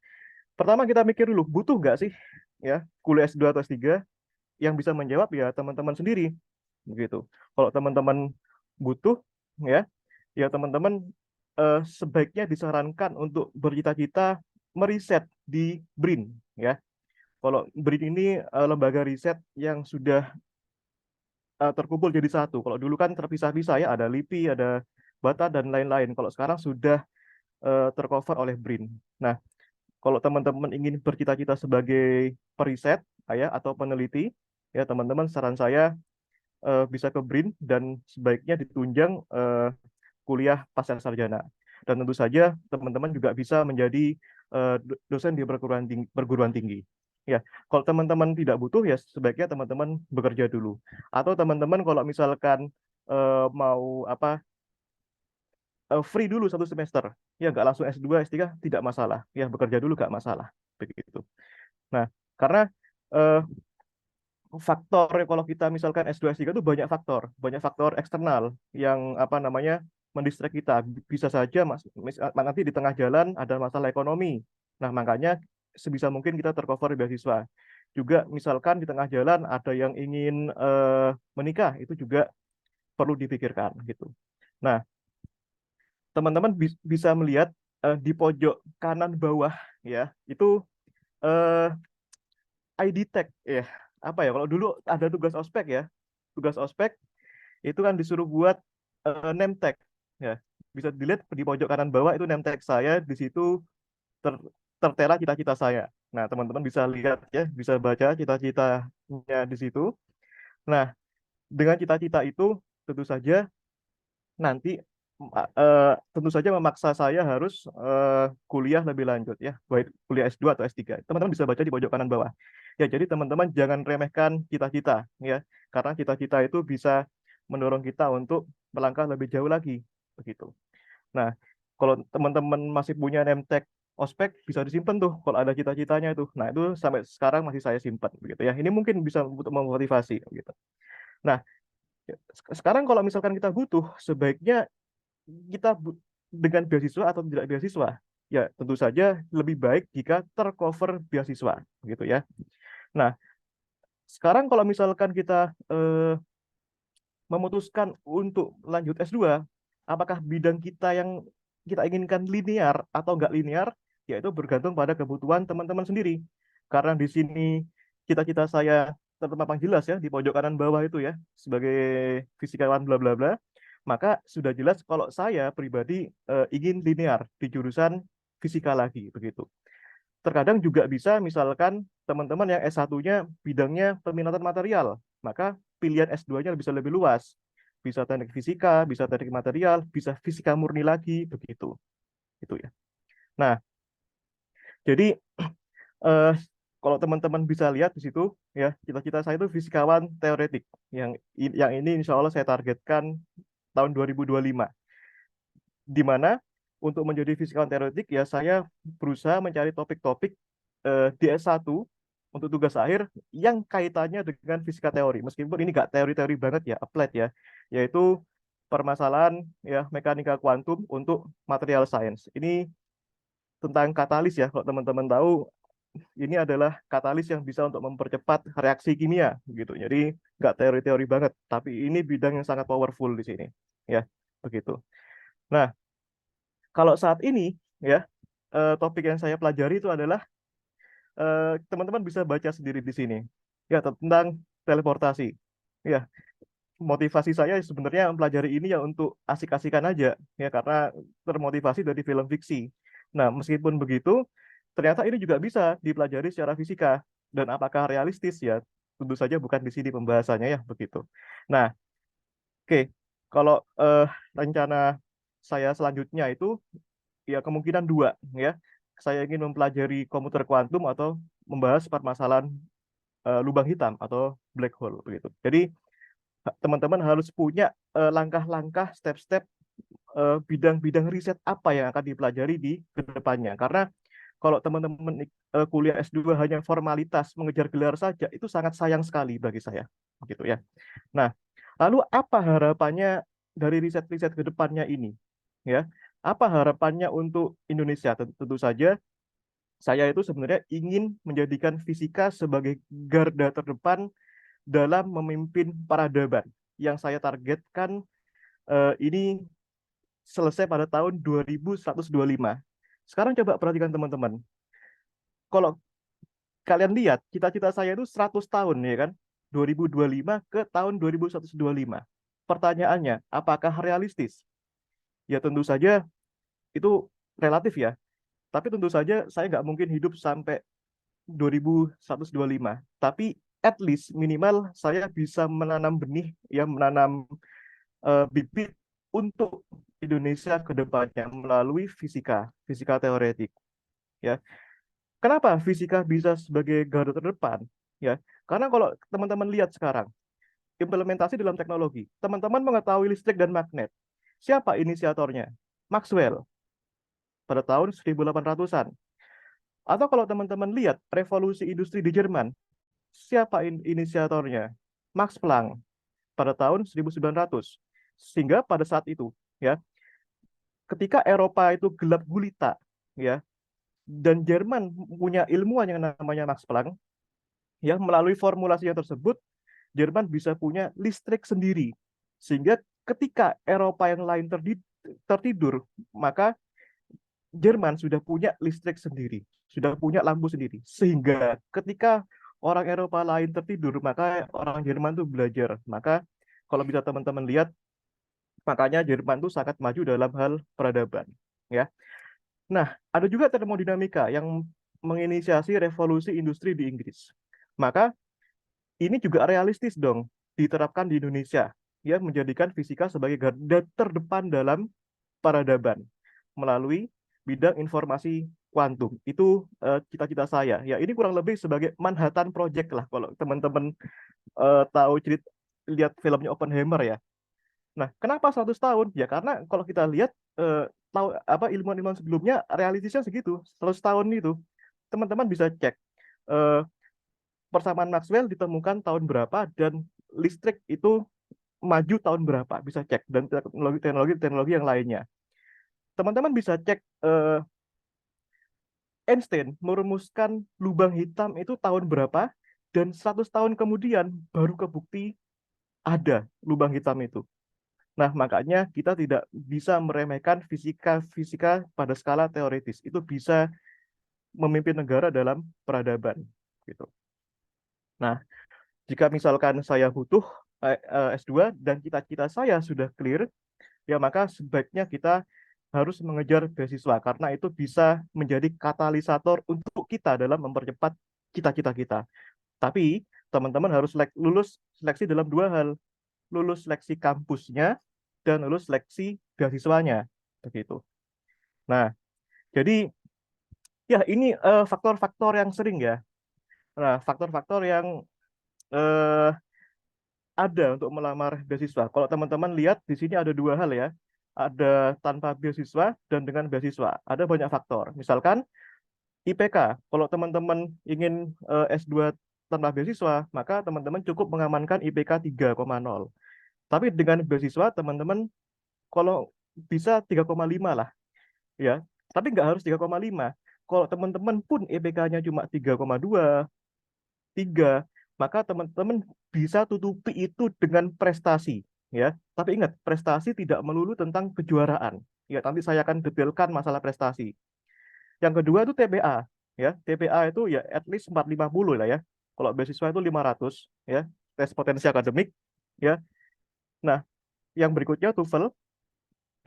pertama kita mikir dulu butuh nggak sih ya kuliah S2 atau S3, yang bisa menjawab ya teman-teman sendiri begitu. Kalau teman-teman butuh ya, ya teman-teman sebaiknya disarankan untuk bercita-cita meriset di BRIN ya. Kalau BRIN ini lembaga riset yang sudah terkumpul jadi satu. Kalau dulu kan terpisah-pisah ya, ada LIPI, ada BATA dan lain-lain. Kalau sekarang sudah tercover oleh BRIN. Nah, kalau teman-teman ingin bercita-cita sebagai periset ya atau peneliti, ya teman-teman saran saya bisa ke BRIN dan sebaiknya ditunjang kuliah pasca sarjana. Dan tentu saja teman-teman juga bisa menjadi dosen di perguruan tinggi. Ya, kalau teman-teman tidak butuh ya sebaiknya teman-teman bekerja dulu. Atau teman-teman kalau misalkan mau free dulu 1 semester, ya nggak langsung S2, S3 tidak masalah. Ya bekerja dulu nggak masalah. Begitu. Nah, karena eh, faktor kalau kita misalkan S2 S3 itu banyak faktor eksternal yang mendistract kita. Bisa saja nanti di tengah jalan ada masalah ekonomi. Nah, makanya sebisa mungkin kita tercover beasiswa. Juga misalkan di tengah jalan ada yang ingin menikah, itu juga perlu dipikirkan gitu. Nah, teman-teman bisa melihat di pojok kanan bawah ya, itu eh, ID tag ya. Apa ya, kalau dulu ada tugas ospek ya, tugas ospek itu kan disuruh buat name tag ya, bisa dilihat di pojok kanan bawah itu name tag saya, di situ ter tertera cita-cita saya. Nah, teman-teman bisa lihat ya, bisa baca cita-citanya di situ. Nah, dengan cita-cita itu tentu saja nanti tentu saja memaksa saya harus kuliah lebih lanjut ya, baik kuliah S2 atau S3. Teman-teman bisa baca di pojok kanan bawah. Ya, jadi teman-teman jangan remehkan cita-cita ya, karena cita-cita itu bisa mendorong kita untuk melangkah lebih jauh lagi begitu. Nah, kalau teman-teman masih punya name tag ospek bisa disimpan tuh kalau ada cita-citanya itu. Nah, itu sampai sekarang masih saya simpan begitu ya. Ini mungkin bisa untuk memotivasi gitu. Nah, sekarang kalau misalkan kita butuh, sebaiknya kita dengan beasiswa atau tidak beasiswa, ya tentu saja lebih baik jika tercover beasiswa gitu ya. Nah, sekarang kalau misalkan kita memutuskan untuk lanjut S2, apakah bidang kita yang kita inginkan linear atau enggak linear, yaitu bergantung pada kebutuhan teman-teman sendiri. Karena di sini cita-cita saya terpampang jelas ya di pojok kanan bawah itu ya, sebagai fisikawan bla bla bla, maka sudah jelas kalau saya pribadi ingin linear di jurusan fisika lagi begitu. Terkadang juga bisa misalkan teman-teman yang S1-nya bidangnya peminatan material, maka pilihan S2-nya bisa lebih luas. Bisa teknik fisika, bisa teknik material, bisa fisika murni lagi, begitu. Itu ya. Nah, jadi eh, kalau teman-teman bisa lihat di situ ya, cita-cita saya itu fisikawan teoretik. Yang ini insya Allah saya targetkan tahun 2025. Di mana untuk menjadi fisikawan teoretik ya saya berusaha mencari topik-topik di S1 untuk tugas akhir yang kaitannya dengan fisika teori. Meskipun ini nggak teori-teori banget ya, applied ya, yaitu permasalahan ya mekanika kuantum untuk material science. Ini tentang katalis ya, kalau teman-teman tahu ini adalah katalis yang bisa untuk mempercepat reaksi kimia gitu. Jadi nggak teori-teori banget, tapi ini bidang yang sangat powerful di sini, ya begitu. Nah, kalau saat ini ya topik yang saya pelajari itu adalah teman-teman bisa baca sendiri di sini ya tentang teleportasi. Ya, motivasi saya sebenarnya mempelajari ini ya untuk asik-asikan aja ya karena termotivasi dari film fiksi. Nah, meskipun begitu, ternyata ini juga bisa dipelajari secara fisika dan apakah realistis ya tentu saja bukan di sini pembahasannya ya begitu. Nah, oke. Kalau rencana saya selanjutnya itu ya kemungkinan dua ya. Saya ingin mempelajari komputer kuantum atau membahas permasalahan lubang hitam atau black hole begitu. Jadi teman-teman harus punya langkah-langkah, step-step bidang-bidang riset apa yang akan dipelajari di kedepannya. Karena kalau teman-teman kuliah S2 hanya formalitas mengejar gelar saja, itu sangat sayang sekali bagi saya, begitu ya. Nah, lalu apa harapannya dari riset-riset ke depannya ini? Ya, apa harapannya untuk Indonesia? Tentu saja saya itu sebenarnya ingin menjadikan fisika sebagai garda terdepan dalam memimpin peradaban yang saya targetkan ini selesai pada tahun 2125. Sekarang coba perhatikan teman-teman. Kalau kalian lihat, cita-cita saya itu 100 tahun ya kan? 2025 ke tahun 2125. Pertanyaannya, apakah realistis? Ya tentu saja itu relatif ya. Tapi tentu saja saya nggak mungkin hidup sampai 2125. Tapi at least minimal saya bisa menanam benih, ya menanam bibit untuk Indonesia ke depannya melalui fisika, fisika teoretik. Ya, kenapa fisika bisa sebagai garda terdepan? Ya, karena kalau teman-teman lihat sekarang implementasi dalam teknologi, teman-teman mengetahui listrik dan magnet. Siapa inisiatornya? Maxwell pada tahun 1800-an. Atau kalau teman-teman lihat revolusi industri di Jerman, siapa inisiatornya? Max Planck pada tahun 1900. Sehingga pada saat itu, ya, ketika Eropa itu gelap gulita, ya, dan Jerman punya ilmuwan yang namanya Max Planck, ya, melalui formulasi yang tersebut, Jerman bisa punya listrik sendiri. Sehingga ketika Eropa yang lain tertidur, maka Jerman sudah punya listrik sendiri, sudah punya lampu sendiri. Sehingga ketika orang Eropa lain tertidur, maka orang Jerman itu belajar. Maka kalau bisa teman-teman lihat, makanya Jerman itu sangat maju dalam hal peradaban. Ya. Nah, ada juga termodinamika yang menginisiasi revolusi industri di Inggris. Maka ini juga realistis dong diterapkan di Indonesia, ya menjadikan fisika sebagai garda terdepan dalam peradaban melalui bidang informasi kuantum. Itu cita-cita saya. Ya, ini kurang lebih sebagai Manhattan Project lah kalau teman-teman tahu lihat filmnya Oppenheimer ya. Nah, kenapa 100 tahun? Ya karena kalau kita lihat tahu apa ilmuwan-ilmuwan sebelumnya realistisnya segitu, 100 tahun itu. Teman-teman bisa cek persamaan Maxwell ditemukan tahun berapa dan listrik itu maju tahun berapa, bisa cek, dan teknologi yang lainnya. Teman-teman bisa cek Einstein merumuskan lubang hitam itu tahun berapa dan 100 tahun kemudian baru kebukti ada lubang hitam itu. Nah, makanya kita tidak bisa meremehkan fisika pada skala teoritis. Itu bisa memimpin negara dalam peradaban gitu. Nah, jika misalkan saya butuh S2 dan cita-cita saya sudah clear, ya maka sebaiknya kita harus mengejar beasiswa karena itu bisa menjadi katalisator untuk kita dalam mempercepat cita-cita kita. Tapi teman-teman harus lulus seleksi dalam dua hal, lulus seleksi kampusnya dan lulus seleksi beasiswanya, begitu. Nah, jadi ya ini faktor-faktor yang sering ya. Nah, faktor-faktor yang ada untuk melamar beasiswa. Kalau teman-teman lihat di sini ada dua hal ya. Ada tanpa beasiswa dan dengan beasiswa. Ada banyak faktor. Misalkan IPK. Kalau teman-teman ingin S2 tanpa beasiswa, maka teman-teman cukup mengamankan IPK 3,0. Tapi dengan beasiswa teman-teman kalau bisa 3,5 lah. Ya. Tapi nggak harus 3,5. kalau teman-teman pun IPK-nya cuma 3,2, 3, maka teman-teman bisa tutupi itu dengan prestasi, ya. Tapi ingat, prestasi tidak melulu tentang kejuaraan. Ya, nanti saya akan detailkan masalah prestasi. Yang kedua itu TPA, ya. TPA itu ya at least 450 lah ya. Kalau beasiswa itu 500, ya. Tes potensi akademik, ya. Nah, yang berikutnya TOEFL,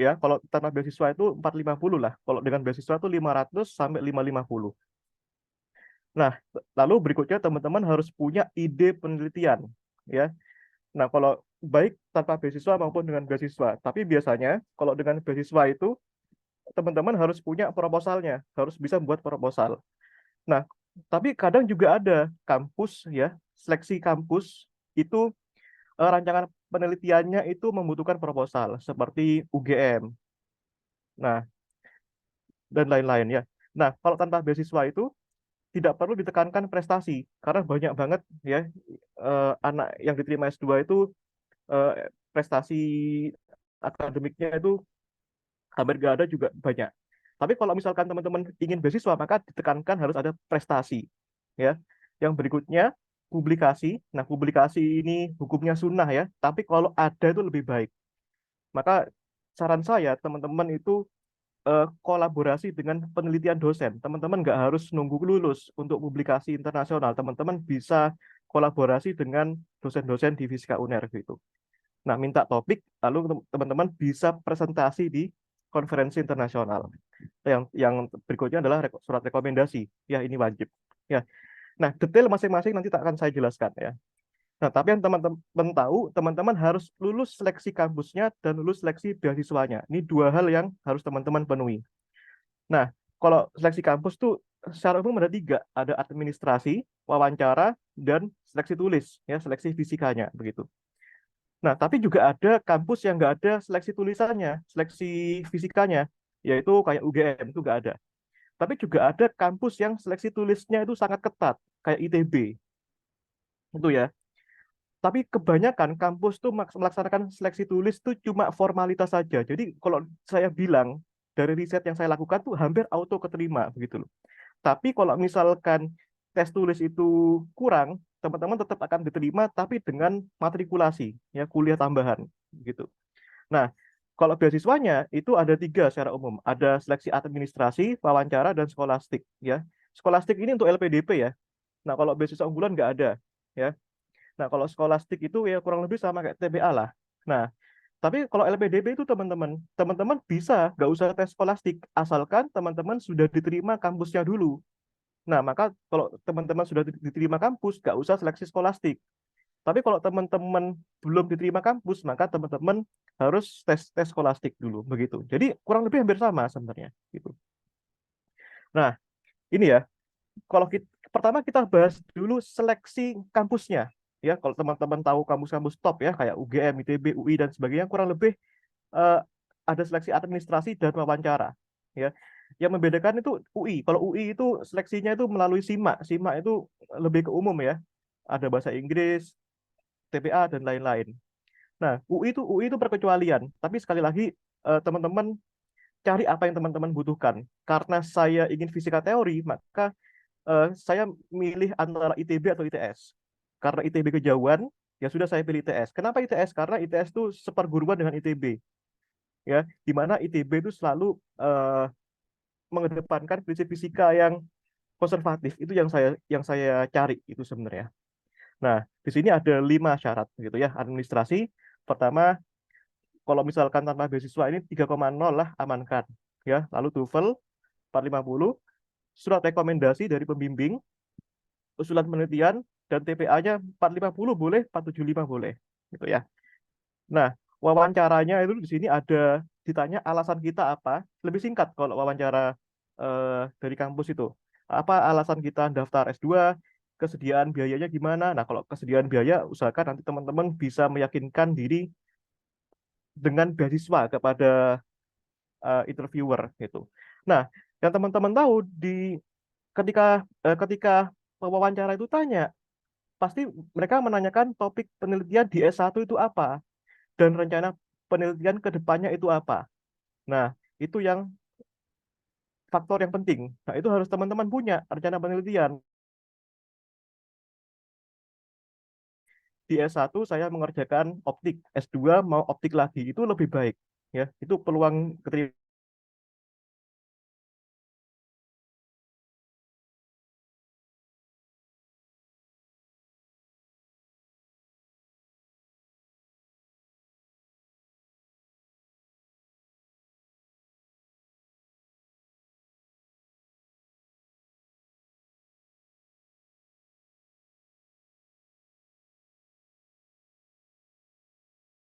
ya. Kalau tanpa beasiswa itu 450 lah. Kalau dengan beasiswa itu 500 sampai 550. Nah, lalu berikutnya teman-teman harus punya ide penelitian, ya. Nah, kalau baik tanpa beasiswa maupun dengan beasiswa. Tapi biasanya kalau dengan beasiswa itu teman-teman harus punya proposalnya, harus bisa membuat proposal. Nah, tapi kadang juga ada kampus, ya, seleksi kampus itu rancangan penelitiannya itu membutuhkan proposal seperti UGM. Nah, dan lain-lain ya. Nah, kalau tanpa beasiswa itu tidak perlu ditekankan prestasi karena banyak banget ya anak yang diterima S2 itu prestasi akademiknya itu hampir gak ada juga banyak. Tapi kalau misalkan teman-teman ingin beasiswa maka ditekankan harus ada prestasi ya. Yang berikutnya publikasi. Nah, publikasi ini hukumnya sunnah ya, tapi kalau ada itu lebih baik. Maka saran saya teman-teman itu kolaborasi dengan penelitian dosen. Teman-teman nggak harus nunggu lulus untuk publikasi internasional. Teman-teman bisa kolaborasi dengan dosen-dosen di Fisika UNER gitu. Nah, minta topik, lalu teman-teman bisa presentasi di konferensi internasional. Yang berikutnya adalah surat rekomendasi. Ya, ini wajib. Ya. Nah, detail masing-masing nanti akan saya jelaskan ya. Nah, tapi yang teman-teman tahu, teman-teman harus lulus seleksi kampusnya dan lulus seleksi beasiswanya. Ini dua hal yang harus teman-teman penuhi. Nah, kalau seleksi kampus tuh secara umum ada 3, ada administrasi, wawancara, dan seleksi tulis, ya seleksi fisikanya begitu. Nah, tapi juga ada kampus yang nggak ada seleksi tulisannya, seleksi fisikanya, yaitu kayak UGM itu nggak ada. Tapi juga ada kampus yang seleksi tulisnya itu sangat ketat, kayak ITB. Itu ya. Tapi kebanyakan kampus tuh melaksanakan seleksi tulis tuh cuma formalitas saja. Jadi kalau saya bilang dari riset yang saya lakukan tuh hampir auto keterima begitu loh. Tapi kalau misalkan tes tulis itu kurang, teman-teman tetap akan diterima tapi dengan matrikulasi ya kuliah tambahan gitu. Nah, kalau beasiswanya itu ada 3 secara umum. Ada seleksi administrasi, wawancara, dan skolastik ya. Skolastik ini untuk LPDP ya. Nah, kalau beasiswa unggulan nggak ada ya. Nah, kalau skolastik itu ya kurang lebih sama kayak TBA lah. Nah, tapi kalau LPDP itu teman-teman bisa nggak usah tes skolastik, asalkan teman-teman sudah diterima kampusnya dulu. Nah, maka kalau teman-teman sudah diterima kampus, nggak usah seleksi skolastik. Tapi kalau teman-teman belum diterima kampus, maka teman-teman harus tes skolastik dulu, begitu. Jadi kurang lebih hampir sama sebenarnya, gitu. Nah, ini ya, kalau pertama kita bahas dulu seleksi kampusnya. Ya, kalau teman-teman tahu kampus-kampus top ya kayak UGM, ITB, UI dan sebagainya kurang lebih ada seleksi administrasi dan wawancara. Ya, yang membedakan itu UI. Kalau UI itu seleksinya itu melalui SIMA. SIMA itu lebih ke umum ya. Ada bahasa Inggris, TPA dan lain-lain. Nah, UI itu perkecualian. Tapi sekali lagi teman-teman cari apa yang teman-teman butuhkan. Karena saya ingin fisika teori, maka saya milih antara ITB atau ITS. Karena ITB kejauhan, ya sudah saya pilih ITS. Kenapa ITS? Karena ITS itu seperguruan dengan ITB. Ya, di mana ITB itu selalu mengedepankan prinsip fisika yang konservatif. Itu yang saya cari itu sebenarnya. Nah, di sini ada 5 syarat gitu ya. Administrasi, pertama kalau misalkan tanpa beasiswa ini 3,0 lah amankan. Ya, lalu TOEFL 450, surat rekomendasi dari pembimbing, usulan penelitian, dan TPA-nya 450 boleh, 475 boleh. Gitu ya. Nah, wawancaranya itu di sini ada ditanya alasan kita apa. Lebih singkat kalau wawancara dari kampus itu. Apa alasan kita daftar S2, kesediaan biayanya gimana? Nah, kalau kesediaan biaya, usahakan nanti teman-teman bisa meyakinkan diri dengan beasiswa kepada interviewer gitu. Nah, yang teman-teman tahu ketika pewawancara itu tanya, pasti mereka menanyakan topik penelitian di S1 itu apa dan rencana penelitian ke depannya itu apa. Nah, itu yang faktor yang penting. Nah, itu harus teman-teman punya rencana penelitian. Di S1 saya mengerjakan optik, S2 mau optik lagi, itu lebih baik. Ya, itu peluang keterima